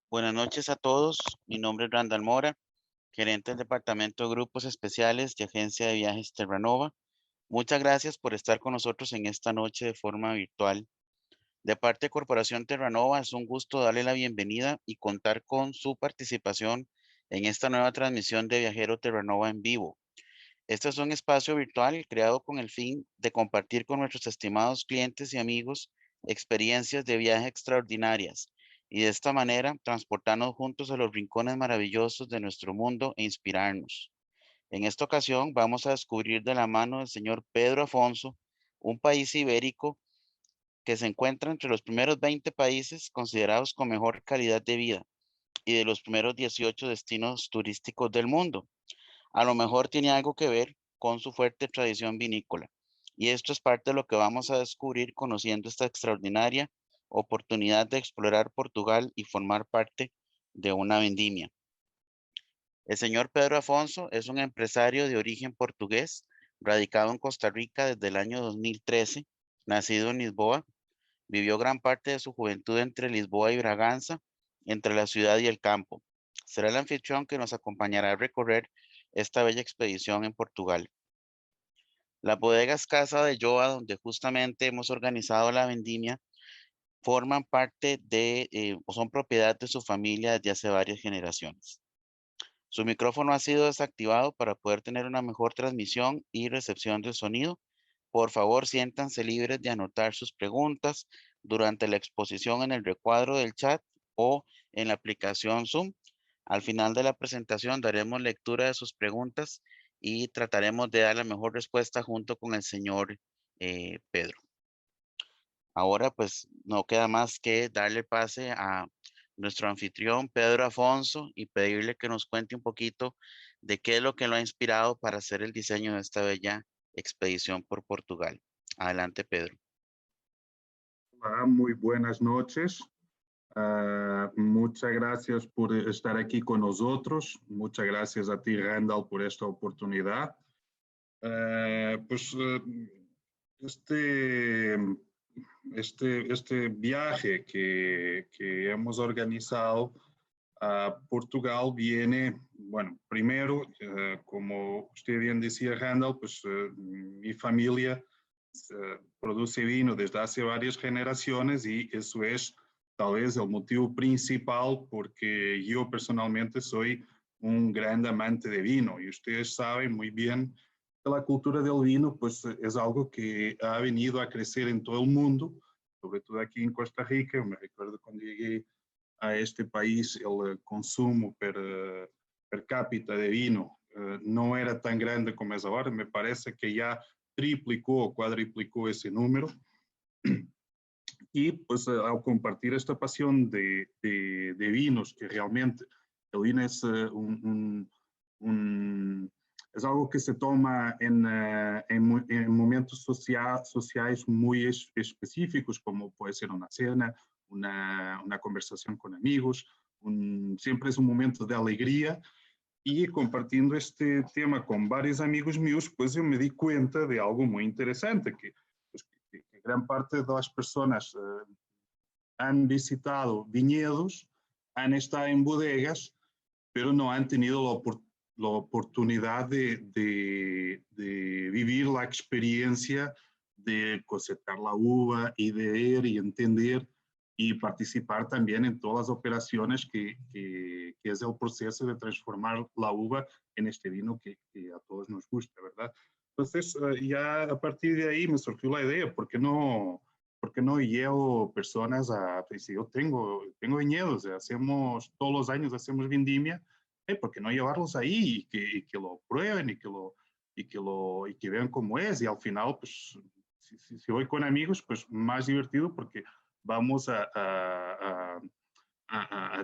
Buenas noches a todos. Mi nombre es Randall Mora, gerente del Departamento de Grupos Especiales de Agencia de Viajes Terranova. Muchas gracias por estar con nosotros en esta noche de forma virtual. De parte de Corporación Terranova, es un gusto darle la bienvenida y contar con su participación en esta nueva transmisión de Viajero Terranova en vivo. Este es un espacio virtual creado con el fin de compartir con nuestros estimados clientes y amigos experiencias de viaje extraordinarias y de esta manera transportarnos juntos a los rincones maravillosos de nuestro mundo e inspirarnos. En esta ocasión vamos a descubrir de la mano del señor Pedro Afonso un país ibérico que se encuentra entre los primeros 20 países considerados con mejor calidad de vida y de los primeros 18 destinos turísticos del mundo. A lo mejor tiene algo que ver con su fuerte tradición vinícola. Y esto es parte de lo que vamos a descubrir conociendo esta extraordinaria oportunidad de explorar Portugal y formar parte de una vendimia. El señor Pedro Afonso es un empresario de origen portugués, radicado en Costa Rica desde el año 2013, nacido en Lisboa. Vivió gran parte de su juventud entre Lisboa y Braganza, entre la ciudad y el campo. Será el anfitrión que nos acompañará a recorrer esta bella expedición en Portugal. Las bodegas Casa de Joa, donde justamente hemos organizado la vendimia, forman parte o son propiedad de su familia desde hace varias generaciones. Su micrófono ha sido desactivado para poder tener una mejor transmisión y recepción del sonido. Por favor, siéntanse libres de anotar sus preguntas durante la exposición en el recuadro del chat o en la aplicación Zoom. Al final de la presentación daremos lectura de sus preguntas y trataremos de dar la mejor respuesta junto con el señor Pedro. Ahora pues no queda más que darle pase a nuestro anfitrión Pedro Afonso y pedirle que nos cuente un poquito de qué es lo que lo ha inspirado para hacer el diseño de esta bella expedición por Portugal. Adelante, Pedro. Hola, muy buenas noches. Muchas gracias por estar aquí con nosotros. Muchas gracias a ti, Randall, por esta oportunidad. Pues este, este viaje que hemos organizado a Portugal viene, bueno, primero, como usted bien decía, Randall, pues mi familia produce vino desde hace varias generaciones y eso es tal vez el motivo principal porque yo personalmente soy un gran amante de vino y ustedes saben muy bien que la cultura del vino pues es algo que ha venido a crecer en todo el mundo, sobre todo aquí en Costa Rica. Yo me recuerdo cuando llegué a este país el consumo per cápita de vino no era tan grande como es ahora. Me parece que ya triplicó o cuadriplicó ese número. Y pues al compartir esta pasión de vinos, que realmente el vino es, es algo que se toma en momentos sociales muy específicos, como puede ser una cena, una conversación con amigos, siempre es un momento de alegría. Y compartiendo este tema con varios amigos míos, pues yo me di cuenta de algo muy interesante, pues, que gran parte de las personas han visitado viñedos, han estado en bodegas, pero no han tenido la oportunidad de vivir la experiencia de cosechar la uva y de ver y entender y participar también en todas las operaciones que es el proceso de transformar la uva en este vino que a todos nos gusta, ¿verdad? Entonces, ya a partir de ahí me surgió la idea, ¿por qué no llevo personas a, pues si yo tengo viñedos, hacemos, todos los años hacemos vendimia, ¿por qué no llevarlos ahí y que lo prueben y que vean cómo es? Y al final, pues, si voy con amigos, pues más divertido porque vamos a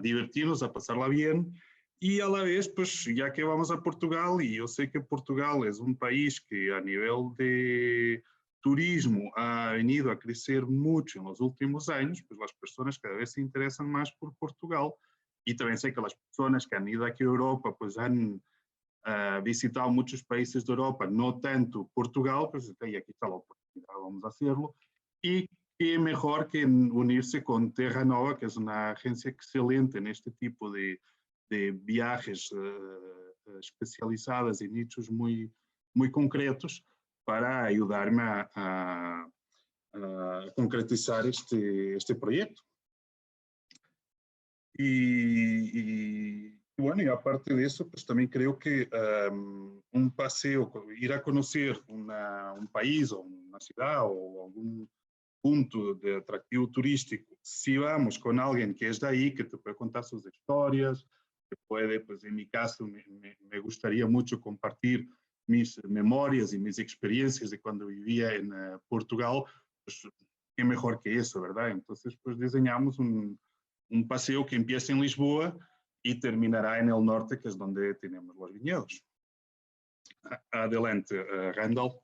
divertirnos, a pasarla bien. Y a la vez, pues ya que vamos a Portugal, y yo sé que Portugal es un país que a nivel de turismo ha venido a crecer mucho en los últimos años, pues las personas cada vez se interesan más por Portugal. Y también sé que las personas que han ido aquí a Europa, pues han visitado muchos países de Europa, no tanto Portugal, pues y aquí está la oportunidad, vamos a hacerlo. Y qué mejor que unirse con Terra Nova, que es una agencia excelente en este tipo de viajes especializadas en nichos muy, muy concretos para ayudarme a concretizar este proyecto. Y bueno, y aparte de eso, pues también creo que un paseo, ir a conocer un país o una ciudad o algún punto de atractivo turístico, si vamos con alguien que es de ahí, que te puede contar sus historias, que puede, pues en mi caso, me gustaría mucho compartir mis memorias y mis experiencias de cuando vivía en Portugal, pues qué mejor que eso, ¿verdad? Entonces, pues diseñamos un paseo que empieza en Lisboa y terminará en el norte, que es donde tenemos los viñedos. Adelante, Randall.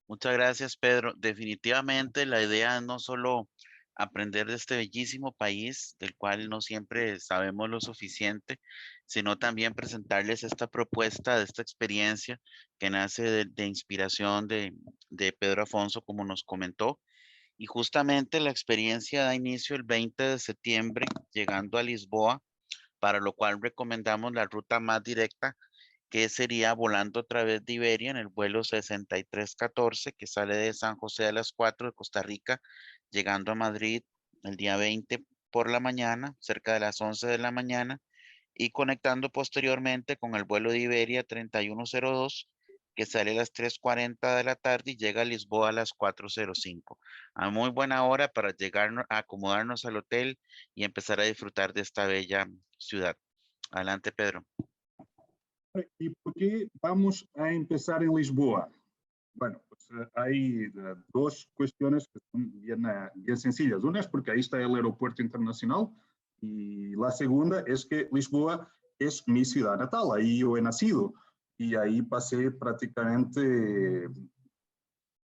Muchas gracias, Pedro. Definitivamente la idea es no solo aprender de este bellísimo país, del cual no siempre sabemos lo suficiente, sino también presentarles esta propuesta, de esta experiencia que nace de inspiración de Pedro Afonso, como nos comentó. Y justamente la experiencia da inicio el 20 de septiembre, llegando a Lisboa, para lo cual recomendamos la ruta más directa, que sería volando a través de Iberia en el vuelo 6314, que sale de San José a las 4 de Costa Rica, llegando a Madrid el día 20 por la mañana, cerca de las 11 de la mañana, y conectando posteriormente con el vuelo de Iberia 3102, que sale a las 3:40 de la tarde y llega a Lisboa a las 4:05. A muy buena hora para llegar a acomodarnos al hotel y empezar a disfrutar de esta bella ciudad. Adelante, Pedro. ¿Y por qué vamos a empezar en Lisboa? Bueno, pues hay dos cuestiones que son bien sencillas. Una es porque ahí está el aeropuerto internacional y la segunda es que Lisboa es mi ciudad natal, ahí yo he nacido y ahí pasé prácticamente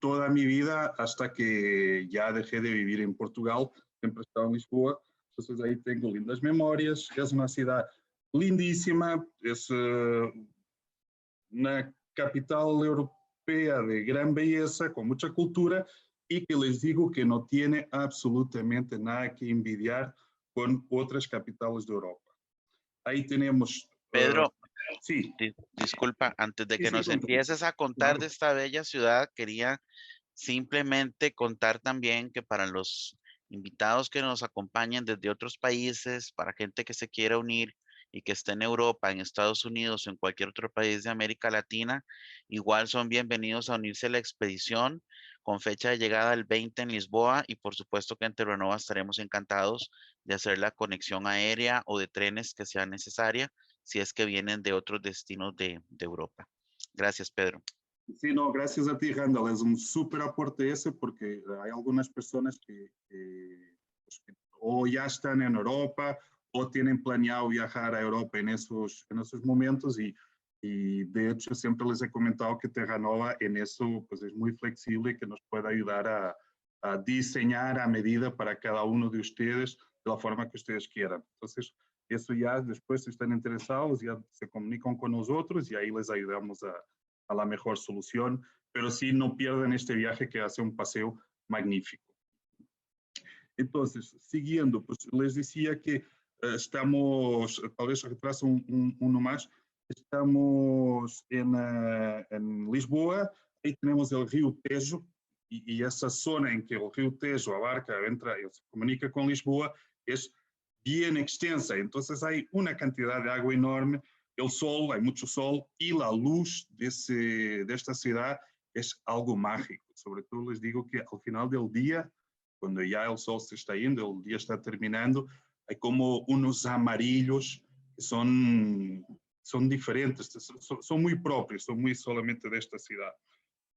toda mi vida hasta que ya dejé de vivir en Portugal, siempre he estado en Lisboa, entonces ahí tengo lindas memorias, es una ciudad lindísima, es una capital europea de gran belleza, con mucha cultura y que les digo que no tiene absolutamente nada que envidiar con otras capitales de Europa. Ahí tenemos... Pedro, sí. Disculpa, antes de Sí, que sí, nos empieces a contar de claro. esta bella ciudad, quería simplemente contar también que para los invitados que nos acompañan desde otros países, para gente que se quiera unir y que esté en Europa, en Estados Unidos o en cualquier otro país de América Latina, igual son bienvenidos a unirse a la expedición con fecha de llegada el 20 en Lisboa y por supuesto que en Terranova estaremos encantados de hacer la conexión aérea o de trenes que sea necesaria si es que vienen de otros destinos de Europa. Gracias, Pedro. Sí, no, gracias a ti, Randall. Es un súper aporte ese porque hay algunas personas pues, que o ya están en Europa o tienen planeado viajar a Europa en esos momentos y de hecho siempre les he comentado que Terranova en eso pues es muy flexible y que nos puede ayudar a diseñar a medida para cada uno de ustedes de la forma que ustedes quieran. Entonces, eso ya después si están interesados ya se comunican con nosotros y ahí les ayudamos a la mejor solución, pero sí no pierdan este viaje que hace un paseo magnífico. Entonces, siguiendo, pues les decía que estamos, tal vez retraso uno más, estamos en Lisboa, ahí tenemos el río Tejo, y esa zona en que el río Tejo abarca, entra y se comunica con Lisboa, es bien extensa, entonces hay una cantidad de agua enorme, el sol, hay mucho sol, y la luz de esta ciudad es algo mágico. Sobre todo les digo que al final del día, cuando ya el sol se está yendo, el día está terminando, hay como unos amarillos que son diferentes, son muy propios, son muy solamente de esta ciudad.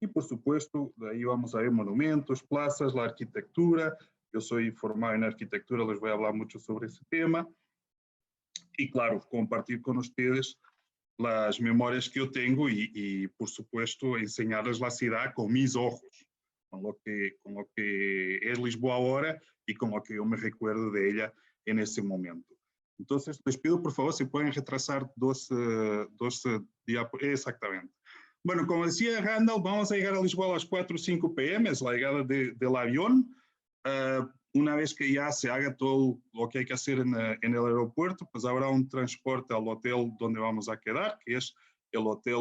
Y por supuesto, de ahí vamos a ver monumentos, plazas, la arquitectura. Yo soy formado en arquitectura, les voy a hablar mucho sobre ese tema. Y claro, compartir con ustedes las memorias que yo tengo y por supuesto, enseñarles la ciudad con mis ojos, con lo que es Lisboa ahora y con lo que yo me recuerdo de ella en ese momento. Entonces, les pido por favor si pueden retrasar dos diapositivas. Exactamente. Bueno, como decía Randall, vamos a llegar a Lisboa a las 4 o 5 p.m., es la llegada del avión. Una vez que ya se haga todo lo que hay que hacer en el aeropuerto, pues habrá un transporte al hotel donde vamos a quedar, que es el hotel,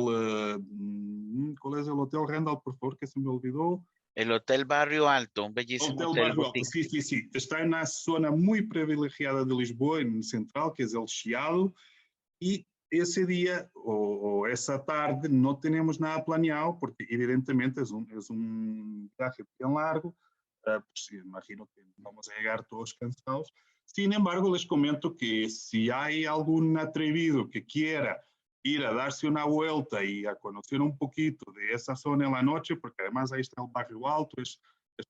¿cuál es el hotel, Randall, por favor, que se me olvidó? El Hotel Barrio Alto, un bellísimo Hotel hotel Barrio Alto, boutique. sí, sí, sí. Está en una zona muy privilegiada de Lisboa, en el central, que es el Chiado, y ese día o esa tarde no tenemos nada planeado, porque evidentemente es un viaje bien largo, pues imagino que vamos a llegar todos cansados. Sin embargo, les comento que si hay algún atrevido que quiera ir a darse una vuelta y a conocer un poquito de esa zona en la noche, porque además ahí está el Barrio Alto, es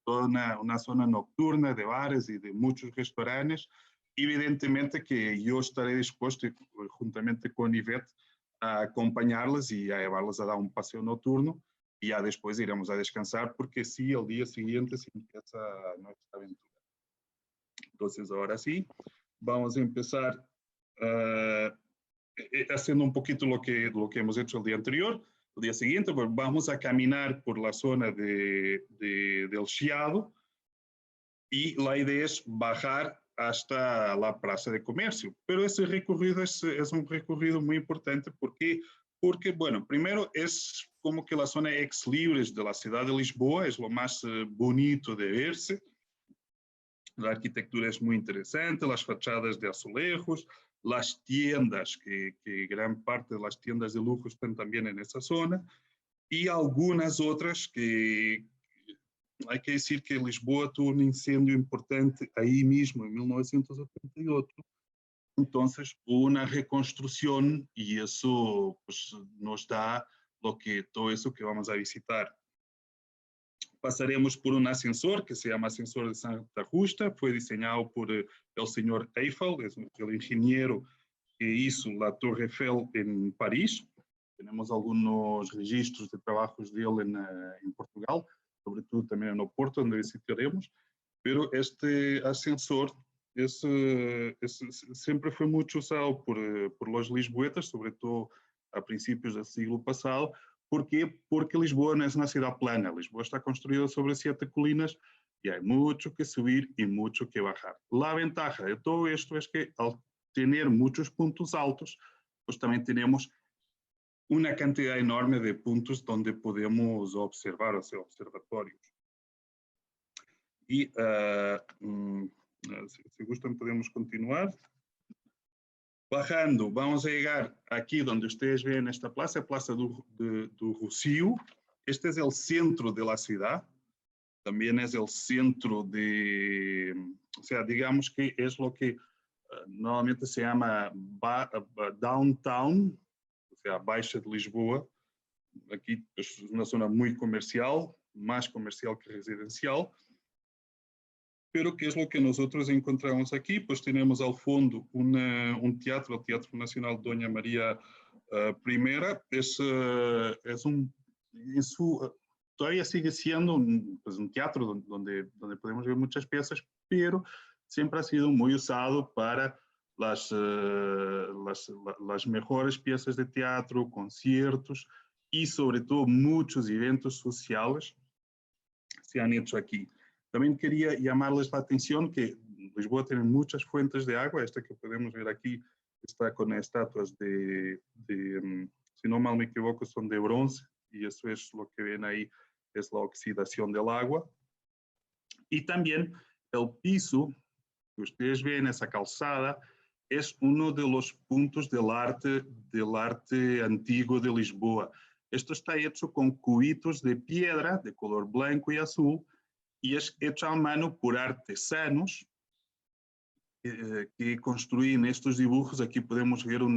toda una zona nocturna de bares y de muchos restaurantes. Evidentemente que yo estaré dispuesto, juntamente con Ivette, a acompañarlas y a llevarlas a dar un paseo nocturno y ya después iremos a descansar porque sí, el día siguiente se empieza nuestra aventura. Entonces, ahora sí, vamos a empezar haciendo un poquito lo que hemos hecho el día anterior. El día siguiente, pues vamos a caminar por la zona del Chiado y la idea es bajar hasta la plaza de comercio. Pero ese recorrido es un recorrido muy importante porque, bueno, primero es como que la zona ex libres de la ciudad de Lisboa, es lo más bonito de verse. La arquitectura es muy interesante, las fachadas de azulejos, las tiendas, que gran parte de las tiendas de lujo están también en esa zona, y algunas otras que hay que decir que Lisboa tuvo un incendio importante ahí mismo, en 1988. Entonces, hubo una reconstrucción y eso pues, nos da todo eso que vamos a visitar. Pasaremos por un ascensor que se llama Ascensor de Santa Justa, fue diseñado por el señor Eiffel, es el ingeniero que hizo la Torre Eiffel en París. Tenemos algunos registros de trabajos de él en Portugal, sobre todo también en Oporto, donde visitaremos. Pero este ascensor siempre fue mucho usado por los lisboetas, sobre todo a principios del siglo pasado. ¿Por qué? Porque Lisboa no es una ciudad plana. Lisboa está construida sobre 7 colinas y hay mucho que subir y mucho que bajar. La ventaja de todo esto es que al tener muchos puntos altos, pues también tenemos una cantidad enorme de puntos donde podemos observar, o sea, observatorios. Y si gustan podemos continuar. Bajando, vamos a llegar aquí donde ustedes ven esta plaza, Plaza do Rocio. Este es el centro de la ciudad. También es el centro o sea, digamos que es lo que normalmente se llama downtown, o sea, Baixa de Lisboa. Aquí es una zona muy comercial, más comercial que residencial. Pero ¿qué es lo que nosotros encontramos aquí? Pues tenemos al fondo un teatro, el Teatro Nacional Doña María I. Todavía sigue siendo un teatro donde podemos ver muchas piezas, pero siempre ha sido muy usado para las mejores piezas de teatro, conciertos y sobre todo muchos eventos sociales se han hecho aquí. También quería llamarles la atención que Lisboa tiene muchas fuentes de agua. Esta que podemos ver aquí está con estatuas si no mal me equivoco, son de bronce, y eso es lo que ven ahí, es la oxidación del agua. Y también el piso que ustedes ven, esa calzada, es uno de los puntos del arte antiguo de Lisboa. Esto está hecho con cubitos de piedra de color blanco y azul, y es hecho a mano por artesanos que construyen estos dibujos. Aquí podemos ver un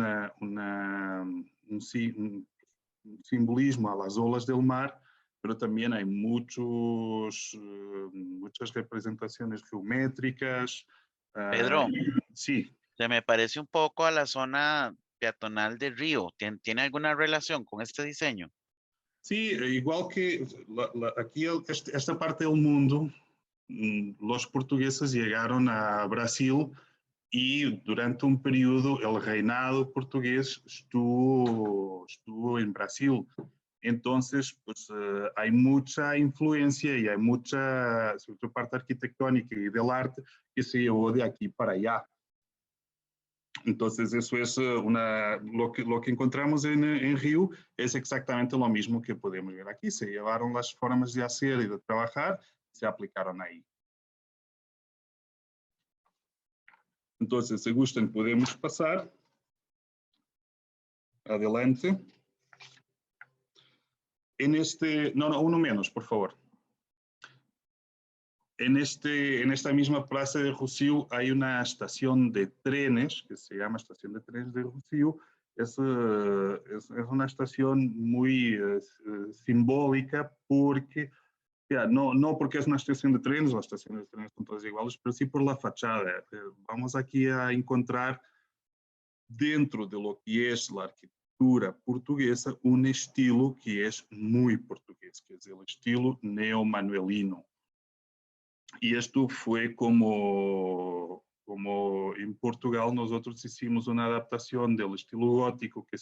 simbolismo a las olas del mar, pero también hay muchas representaciones geométricas. Pedro, Sí. se me parece un poco a la zona peatonal de Río. ¿Tiene alguna relación con este diseño? Sí, igual que aquí esta parte del mundo, los portugueses llegaron a Brasil y durante un periodo el reinado portugués estuvo en Brasil. Entonces, pues hay mucha influencia y hay mucha, sobre todo parte arquitectónica y del arte, que se llevó de aquí para allá. Entonces, eso es lo que encontramos en Río es exactamente lo mismo que podemos ver aquí. Se llevaron las formas de hacer y de trabajar, se aplicaron ahí. Entonces, si gustan, podemos pasar. Adelante. No, uno menos, por favor. En esta misma plaza de Rossio hay una estación de trenes que se llama Estación de Trenes de Rossio. Es una estación muy simbólica porque, no porque es una estación de trenes, las estaciones de trenes son todas iguales, pero sí por la fachada. Vamos aquí a encontrar dentro de lo que es la arquitectura portuguesa un estilo que es muy portugués, que es el estilo neomanuelino. Y esto fue como en Portugal nosotros hicimos una adaptación del estilo gótico que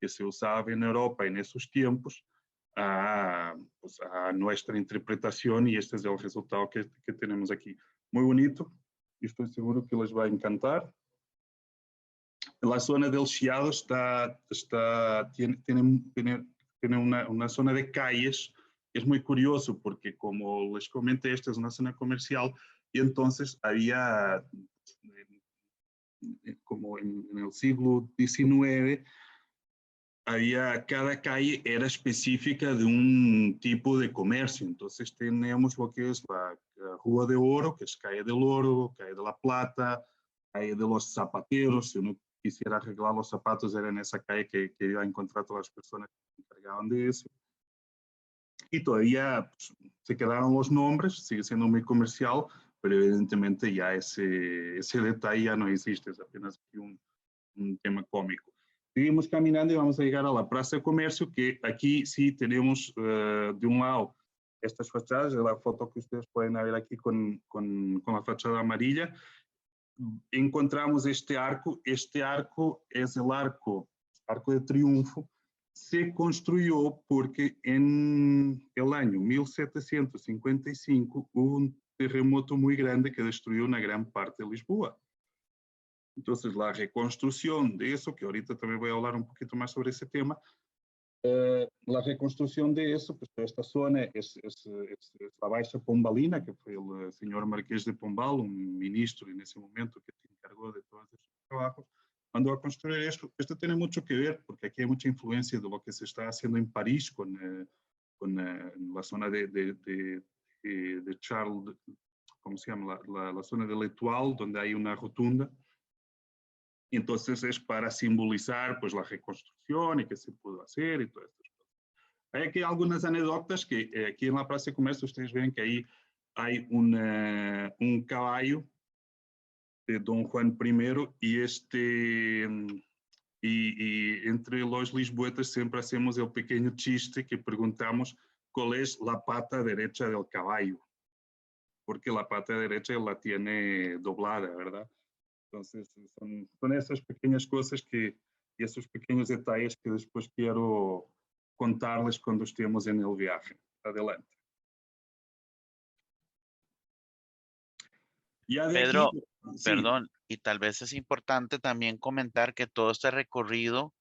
se usaba en Europa en esos tiempos a nuestra interpretación, y este es el resultado que tenemos aquí. Muy bonito, y estoy seguro que les va a encantar. La zona del Chiado tiene una zona de calles. Es muy curioso porque, como les comenté, esta es una zona comercial y entonces había, como en el siglo XIX, cada calle era específica de un tipo de comercio. Entonces tenemos lo que es la Rua de Oro, que es calle del Oro, calle de la Plata, calle de los zapateros. Si uno quisiera arreglar los zapatos, era en esa calle que iba a encontrar todas las personas que se encargaban de eso. Y todavía pues, se quedaron los nombres, sigue siendo muy comercial, pero evidentemente ya ese detalle ya no existe, es apenas un tema cómico. Seguimos caminando y vamos a llegar a la Plaza de Comercio, que aquí sí tenemos de un lado estas fachadas, de la foto que ustedes pueden ver aquí con la fachada amarilla. Encontramos este arco es el arco de triunfo. Se construyó porque en el año 1755 hubo un terremoto muy grande que destruyó una gran parte de Lisboa. Entonces, la reconstrucción de eso, que ahorita también voy a hablar un poquito más sobre ese tema, la reconstrucción de eso, pues esta zona es la Baixa Pombalina, que fue el señor Marqués de Pombal, un ministro en ese momento que se encargó de todos esos trabajos. Mandó a construir esto. Esto tiene mucho que ver, porque aquí hay mucha influencia de lo que se está haciendo en París con la zona de Charles, ¿cómo se llama? La zona de l'Étoile, donde hay una rotunda. Entonces es para simbolizar pues la reconstrucción y qué se pudo hacer y todas estas cosas. Hay aquí algunas anécdotas que aquí en la Plaza de Comercio ustedes ven que ahí hay un caballo de Don Juan I y entre los lisboetas siempre hacemos el pequeño chiste que preguntamos cuál es la pata derecha del caballo, porque la pata derecha la tiene doblada, ¿verdad? Entonces, son esas pequeñas cosas y esos pequeños detalles que después quiero contarles cuando estemos en el viaje. Adelante. Ya de Pedro, aquí, sí. perdón, y tal vez es importante también comentar que todo este recorrido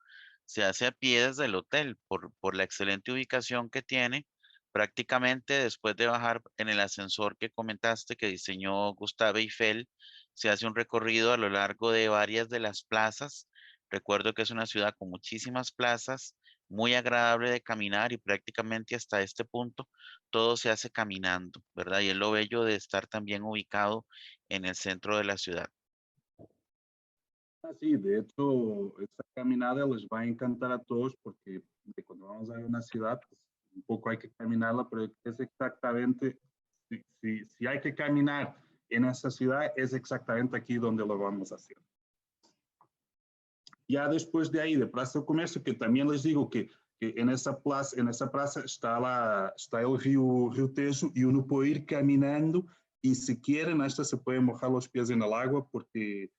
se hace a pie desde el hotel por la excelente ubicación que tiene. Prácticamente después de bajar en el ascensor que comentaste que diseñó Gustave Eiffel, se hace un recorrido a lo largo de varias de las plazas. Recuerdo que es una ciudad con muchísimas plazas, muy agradable de caminar y prácticamente hasta este punto todo se hace caminando, ¿verdad? Y es lo bello de estar también ubicado en el centro de la ciudad. Sí, de hecho, esta caminada les va a encantar a todos porque cuando vamos a una ciudad, pues, un poco hay que caminarla, pero es exactamente, si hay que caminar en esa ciudad, es exactamente aquí donde lo vamos a hacer. Ya después de ahí, de Plaza de Comercio, que también les digo que en esa plaza está el río Tejo y uno puede ir caminando y si quieren hasta se pueden mojar los pies en el agua porque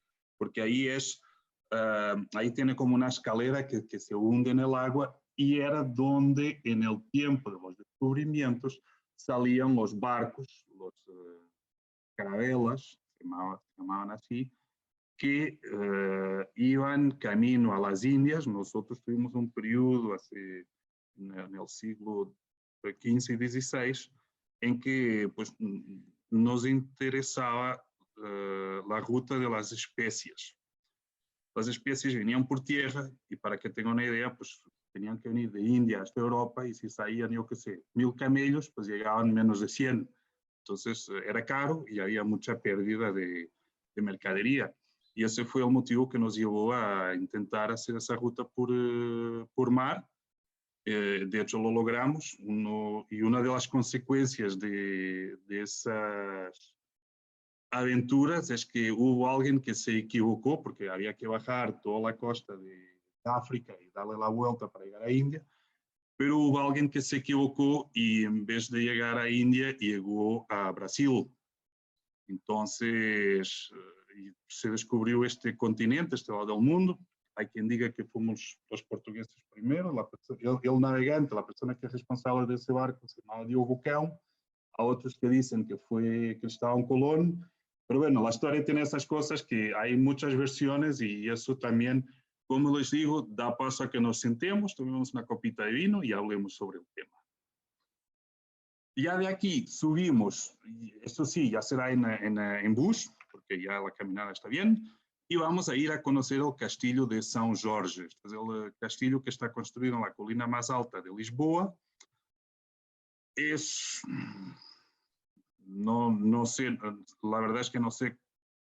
ahí ahí tiene como una escalera que se hunde en el agua y era donde en el tiempo de los descubrimientos salían los barcos, los carabelas, se llamaban así, que iban camino a las Indias. Nosotros tuvimos un periodo en el siglo XV y XVI en que pues, nos interesaba la ruta de las especies. Las especies venían por tierra y para que tengan una idea, pues tenían que venir de India hasta Europa y si salían, yo qué sé, 1000 camellos, pues llegaban menos de 100. Entonces era caro y había mucha pérdida de mercadería. Y ese fue el motivo que nos llevó a intentar hacer esa ruta por mar. De hecho, lo logramos. Y una de las consecuencias de esas aventuras es que hubo alguien que se equivocó porque había que bajar toda la costa de África y darle la vuelta para llegar a India, pero hubo alguien que se equivocó y en vez de llegar a India llegó a Brasil. Entonces se descubrió este continente, este lado del mundo. Hay quien diga que fuimos los portugueses primero, el navegante, la persona que es responsable de ese barco se llama Diogo Cão, a otros que dicen que fue Cristóbal Colón. Pero bueno, la historia tiene esas cosas que hay muchas versiones y eso también, como les digo, da paso a que nos sentemos, tomemos una copita de vino y hablemos sobre el tema. Ya de aquí subimos, esto sí, ya será en bus, porque ya la caminada está bien, y vamos a ir a conocer el castillo de São Jorge. Este es el castillo que está construido en la colina más alta de Lisboa. No sé, la verdad es que no sé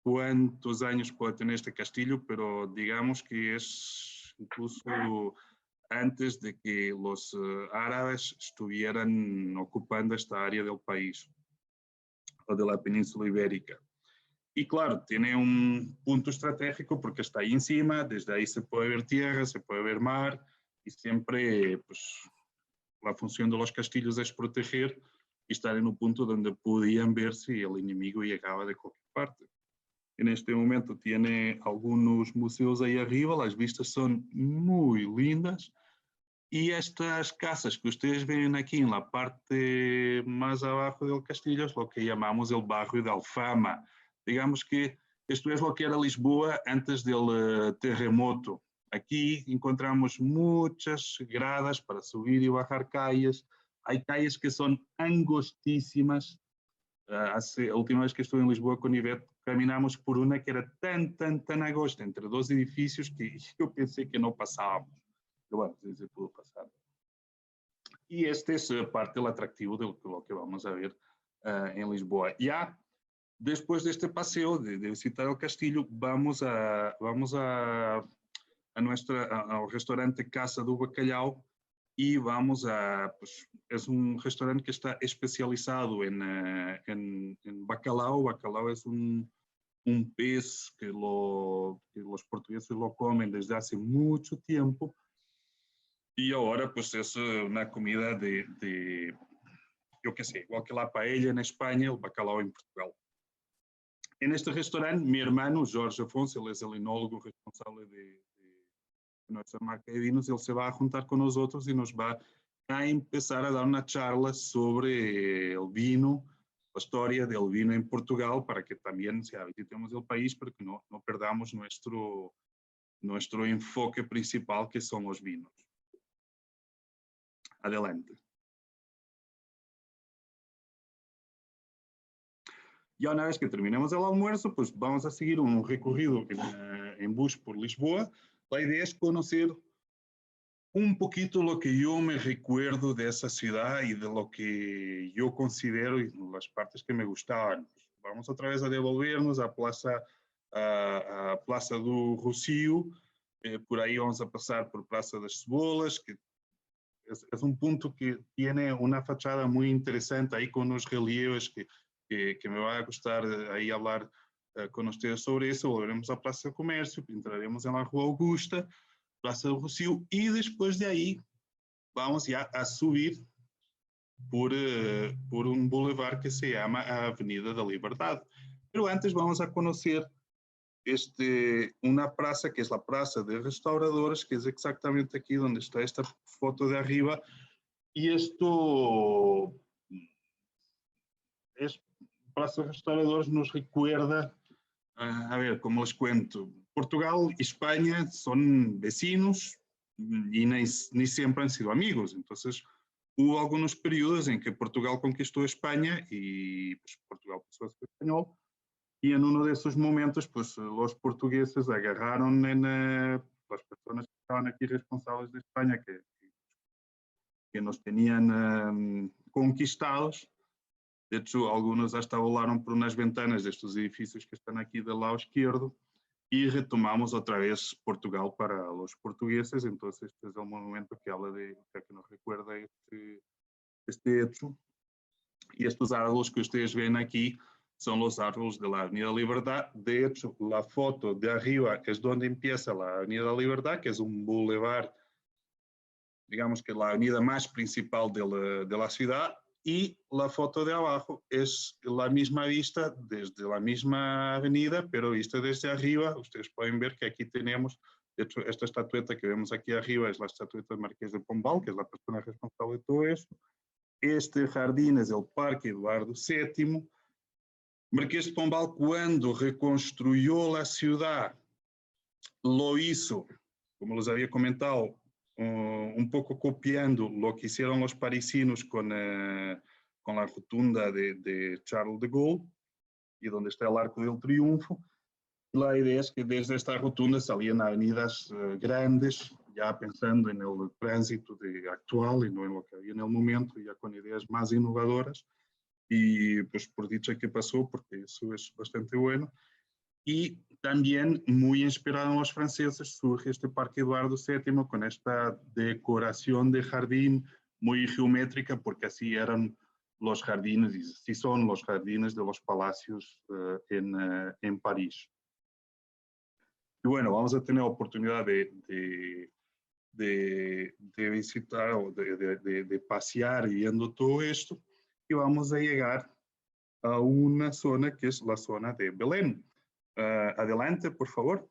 cuántos años puede tener este castillo, pero digamos que es incluso antes de que los árabes estuvieran ocupando esta área del país, o de la península ibérica. Y claro, tiene un punto estratégico porque está ahí encima, desde ahí se puede ver tierra, se puede ver mar, y siempre pues, la función de los castillos es proteger y estar en un punto donde podían ver si el enemigo llegaba de cualquier parte. En este momento tiene algunos museos ahí arriba, las vistas son muy lindas. Y estas casas que ustedes ven aquí en la parte más abajo del castillo es lo que llamamos el barrio de Alfama. Digamos que esto es lo que era Lisboa antes del terremoto. Aquí encontramos muchas gradas para subir y bajar calles. Hay calles que son angostísimas. La última vez que estuve en Lisboa con Ivette, caminamos por una que era tan angosta entre dos edificios que yo pensé que no pasábamos. Pero bueno, se pudo pasar. Y este es parte del atractivo de lo que vamos a ver en Lisboa. Ya después de este paseo, de visitar el castillo, vamos al restaurante Casa do Bacalhau y vamos pues, es un restaurante que está especializado en bacalao. Bacalao es un pez que los portugueses lo comen desde hace mucho tiempo. Y ahora pues es una comida yo qué sé, igual que la paella en España, el bacalao en Portugal. En este restaurante, mi hermano Jorge Afonso, él es el enólogo responsable de nuestra marca de vinos, él se va a juntar con nosotros y nos va a empezar a dar una charla sobre el vino, la historia del vino en Portugal, para que también visitemos el país, pero que no perdamos nuestro enfoque principal, que son los vinos. Adelante. Ya una vez que terminemos el almuerzo, pues vamos a seguir un recorrido en bus por Lisboa. La idea es conocer un poquito lo que yo me recuerdo de esa ciudad y de lo que yo considero y las partes que me gustaban. Vamos otra vez a devolvernos a Plaza do Rocio. Por ahí vamos a pasar por Plaza das Cebolas, que es un punto que tiene una fachada muy interesante ahí con unos relieves que me va a gustar ahí hablar con ustedes sobre eso. Volveremos a Plaza del Comercio, entraremos en la Rua Augusta, Plaza do Rocio, y después de ahí vamos ya a subir por un boulevard que se llama a Avenida da Liberdade. Pero antes vamos a conocer una plaza que es la Plaza de Restauradores, que es exactamente aquí donde está esta foto de arriba. Y esto es, Plaza de Restauradores nos recuerda, a ver, ¿cómo les cuento? Portugal y España son vecinos y ni siempre han sido amigos. Entonces, hubo algunos periodos en que Portugal conquistó España y pues, Portugal pasó a ser español. Y en uno de esos momentos, pues los portugueses agarraron en las personas que estaban aquí responsables de España, que nos tenían conquistados. De hecho, algunos hasta volaron por unas ventanas de estos edificios que están aquí del lado izquierdo y retomamos otra vez Portugal para los portugueses. Entonces, este es el monumento que habla de, que nos recuerda este hecho. Y estos árboles que ustedes ven aquí son los árboles de la Avenida Libertad. De hecho, la foto de arriba es donde empieza la Avenida Libertad, que es un boulevard, digamos que la avenida más principal de la ciudad. Y la foto de abajo es la misma vista desde la misma avenida, pero vista desde arriba. Ustedes pueden ver que aquí tenemos, de hecho, esta estatueta que vemos aquí arriba es la estatueta del Marqués de Pombal, que es la persona responsable de todo esto. Este jardín es el Parque Eduardo VII. Marqués de Pombal, cuando reconstruyó la ciudad, lo hizo, como les había comentado, un poco copiando lo que hicieron los parisinos con la rotunda de Charles de Gaulle, y donde está el Arco del Triunfo. La idea es que desde esta rotunda salían avenidas grandes, ya pensando en el tránsito actual y no en lo que había en el momento, ya con ideas más innovadoras. Y pues por dicha que pasó, porque eso es bastante bueno. Y también, muy inspirado en los franceses, surge este Parque Eduardo VII con esta decoración de jardín muy geométrica, porque así eran los jardines, y así son los jardines de los palacios en París. Y bueno, vamos a tener la oportunidad de visitar o de pasear viendo todo esto, y vamos a llegar a una zona que es la zona de Belén. Adelante, por favor.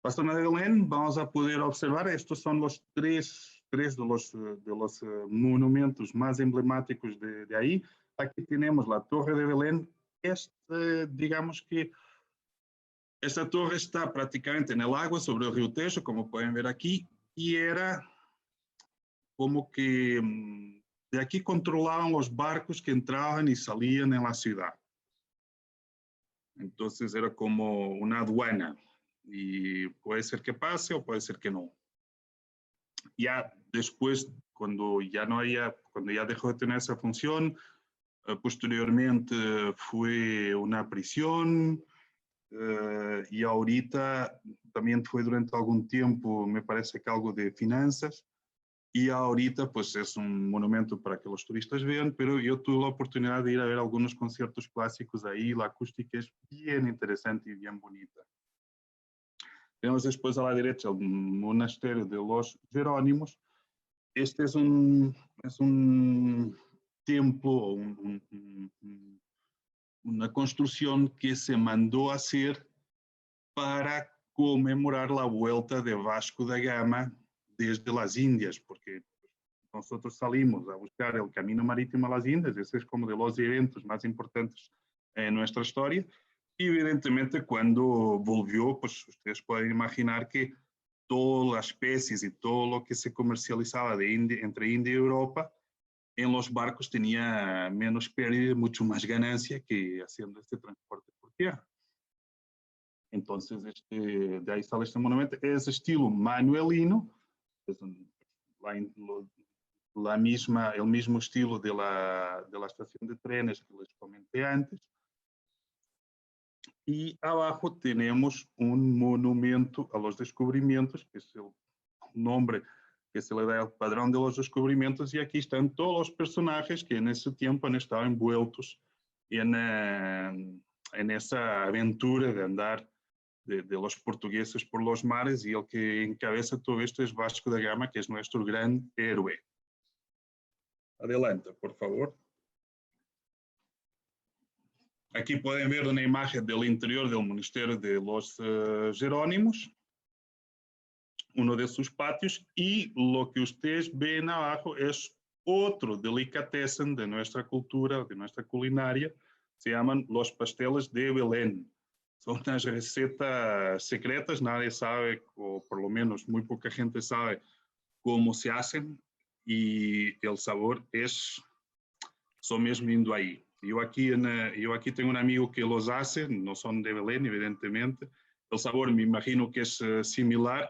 La zona de Belén, vamos a poder observar, estos son los tres de los monumentos más emblemáticos de ahí. Aquí tenemos la Torre de Belén. Digamos que esta torre está prácticamente en el agua sobre el río Tejo, como pueden ver aquí, y era como que de aquí controlaban los barcos que entraban y salían en la ciudad. Entonces era como una aduana, y puede ser que pase o puede ser que no. Ya después, cuando ya dejó de tener esa función, posteriormente fue una prisión, y ahorita también fue durante algún tiempo, me parece que algo de finanzas, y ahorita pues es un monumento para que los turistas vean, pero yo tuve la oportunidad de ir a ver algunos conciertos clásicos ahí, la acústica es bien interesante y bien bonita. Tenemos después a la derecha el monasterio de los Jerónimos. Este es un templo, una construcción que se mandó a hacer para conmemorar la vuelta de Vasco da Gama desde las Indias, porque nosotros salimos a buscar el camino marítimo a las Indias, ese es como de los eventos más importantes en nuestra historia, y evidentemente cuando volvió, pues ustedes pueden imaginar que todas las especies y todo lo que se comercializaba entre India y Europa, en los barcos tenía menos pérdida, mucho más ganancia que haciendo este transporte por tierra. Entonces, de ahí sale este monumento. Es estilo manuelino, es el mismo estilo de la estación de trenes que les comenté antes. Y abajo tenemos un monumento a los descubrimientos, que es el nombre que se le da al padrón de los descubrimientos, y aquí están todos los personajes que en ese tiempo han estado envueltos en esa aventura de andar de los portugueses por los mares, y el que encabeza todo esto es Vasco da Gama, que es nuestro gran héroe. Adelante, por favor. Aquí pueden ver una imagen del interior del monasterio de los Jerónimos, uno de sus patios, y lo que ustedes ven abajo es otro delicatessen de nuestra cultura, de nuestra culinaria, se llaman los pasteles de Belén. Son unas recetas secretas, nadie sabe, o por lo menos muy poca gente sabe cómo se hacen, y el sabor es só mesmo indo aí. Eu aqui tenho um amigo que los hace, não são de Belém, evidentemente. O sabor me imagino que é similar,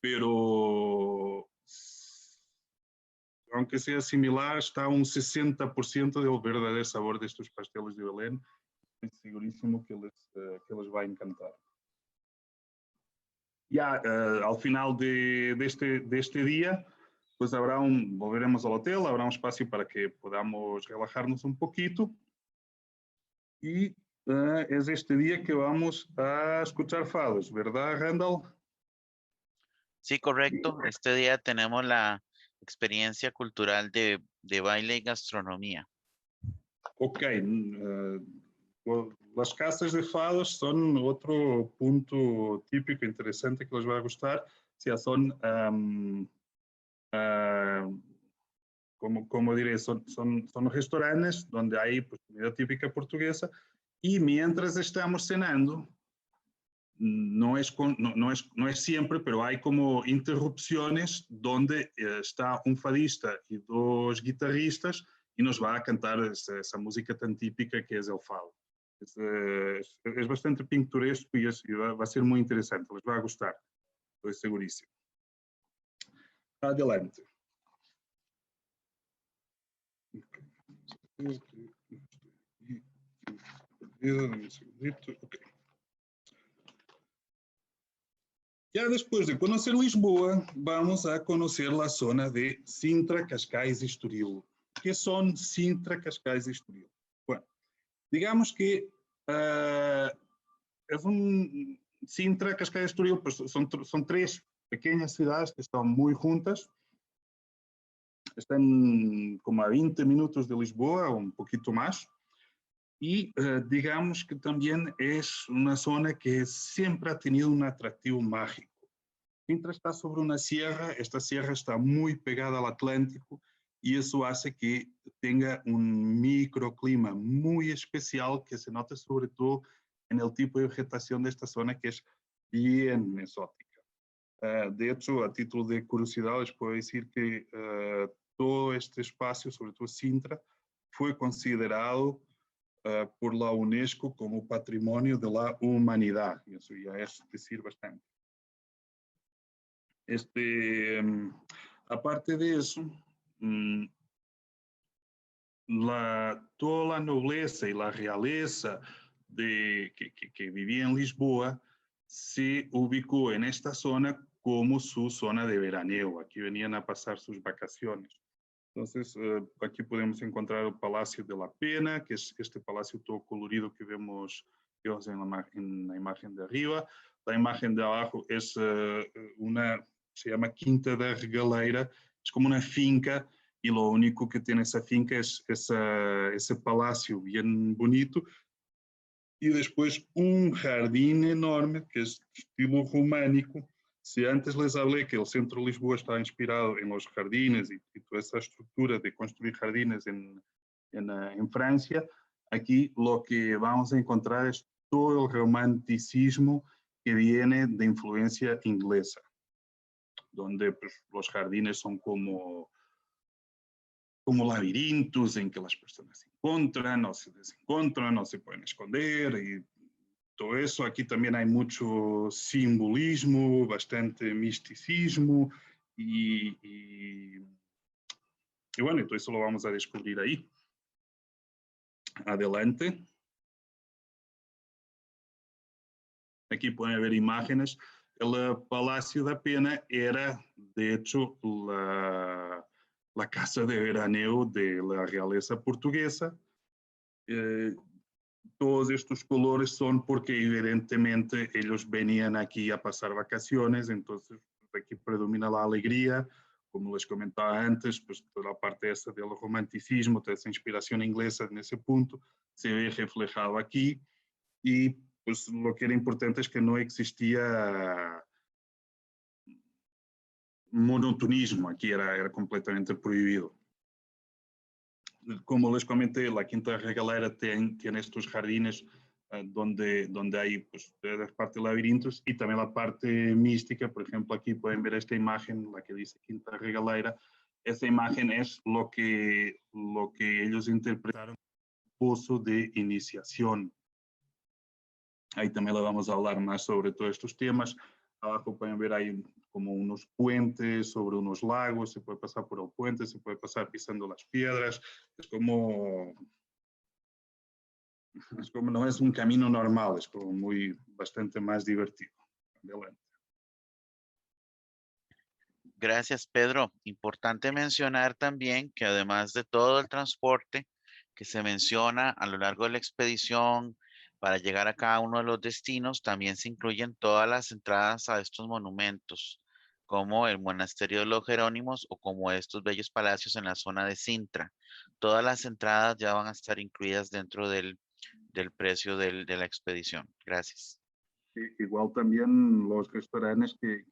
pero aunque seja similar, está um 60% do verdadeiro sabor destes pasteles de Belém. Estoy segurísimo que les va a encantar. Ya al final de este día, pues volveremos al hotel, habrá un espacio para que podamos relajarnos un poquito. Y es este día que vamos a escuchar fados, ¿verdad, Randall? Sí, correcto. Este día tenemos la experiencia cultural de baile y gastronomía. Ok. Las casas de fados son otro punto típico interesante que les va a gustar. O sea, son, como diré, son restaurantes donde hay pues, comida típica portuguesa, y mientras estamos cenando, no es siempre, pero hay como interrupciones donde está un fadista y dos guitarristas y nos va a cantar esa música tan típica que es el fado. Es bastante pintoresco y va a ser muy interesante, les va a gustar, estoy segurísimo. Adelante. Okay. Ya después de conocer Lisboa, vamos a conocer la zona de Sintra, Cascais y Estoril. ¿Qué son Sintra, Cascais y Estoril? Bueno, digamos que Sintra, Cascais y Estoril pues son tres pequeñas ciudades que están muy juntas. Están como a 20 minutos de Lisboa, o un poquito más. Y digamos que también es una zona que siempre ha tenido un atractivo mágico. Sintra está sobre una sierra, esta sierra está muy pegada al Atlántico y eso hace que tenga un microclima muy especial que se nota sobre todo en el tipo de vegetación de esta zona, que es bien exótica. De hecho, a título de curiosidad, les puedo decir que todo este espacio, sobre todo Sintra, fue considerado por la UNESCO como Patrimonio de la Humanidad. Y eso ya es decir bastante. Aparte de eso, toda la nobleza y la realeza que vivía en Lisboa se ubicó en esta zona como su zona de veraneo. Aquí venían a pasar sus vacaciones. Entonces, aquí podemos encontrar el Palacio de la Pena, que es este palacio todo colorido que vemos en la imagen de arriba. La imagen de abajo es se llama Quinta da Regaleira, es como una finca, y lo único que tiene esa finca es ese palacio bien bonito, y después un jardín enorme que es estilo románico. Si antes les hablé que el centro de Lisboa está inspirado en los jardines y toda esa estructura de construir jardines en Francia, aquí lo que vamos a encontrar es todo el romanticismo que viene de influencia inglesa, donde pues, los jardines son como laberintos en que las personas se encuentran o se desencuentran o se pueden esconder, y todo eso. Aquí también hay mucho simbolismo, bastante misticismo, y bueno, y todo eso lo vamos a descubrir ahí. Adelante. Aquí pueden ver imágenes. El Palacio da Pena era, de hecho, la casa de veraneo de la realeza portuguesa. Todos estos colores son porque evidentemente ellos venían aquí a pasar vacaciones, entonces aquí predomina la alegría, como les comentaba antes, pues toda la parte esa del romanticismo, toda esa inspiración inglesa en ese punto, se ve reflejado aquí. Y pues lo que era importante es que no existía monotonismo, aquí era completamente prohibido. Como les comenté, la Quinta Regalera tiene estos jardines donde hay pues, la parte de laberintos y también la parte mística. Por ejemplo, aquí pueden ver esta imagen, la que dice Quinta Regalera. Esta imagen es lo que ellos interpretaron como pozo de iniciación. Ahí también le vamos a hablar más sobre todos estos temas. Abajo pueden ver ahí como unos puentes sobre unos lagos, se puede pasar por el puente, se puede pasar pisando las piedras. Es como no es un camino normal, es como bastante más divertido. Adelante. Gracias, Pedro. Importante mencionar también que además de todo el transporte que se menciona a lo largo de la expedición para llegar a cada uno de los destinos, también se incluyen todas las entradas a estos monumentos, como el Monasterio de los Jerónimos o como estos bellos palacios en la zona de Sintra. Todas las entradas ya van a estar incluidas dentro del precio de la expedición. Gracias. Igual también los restaurantes que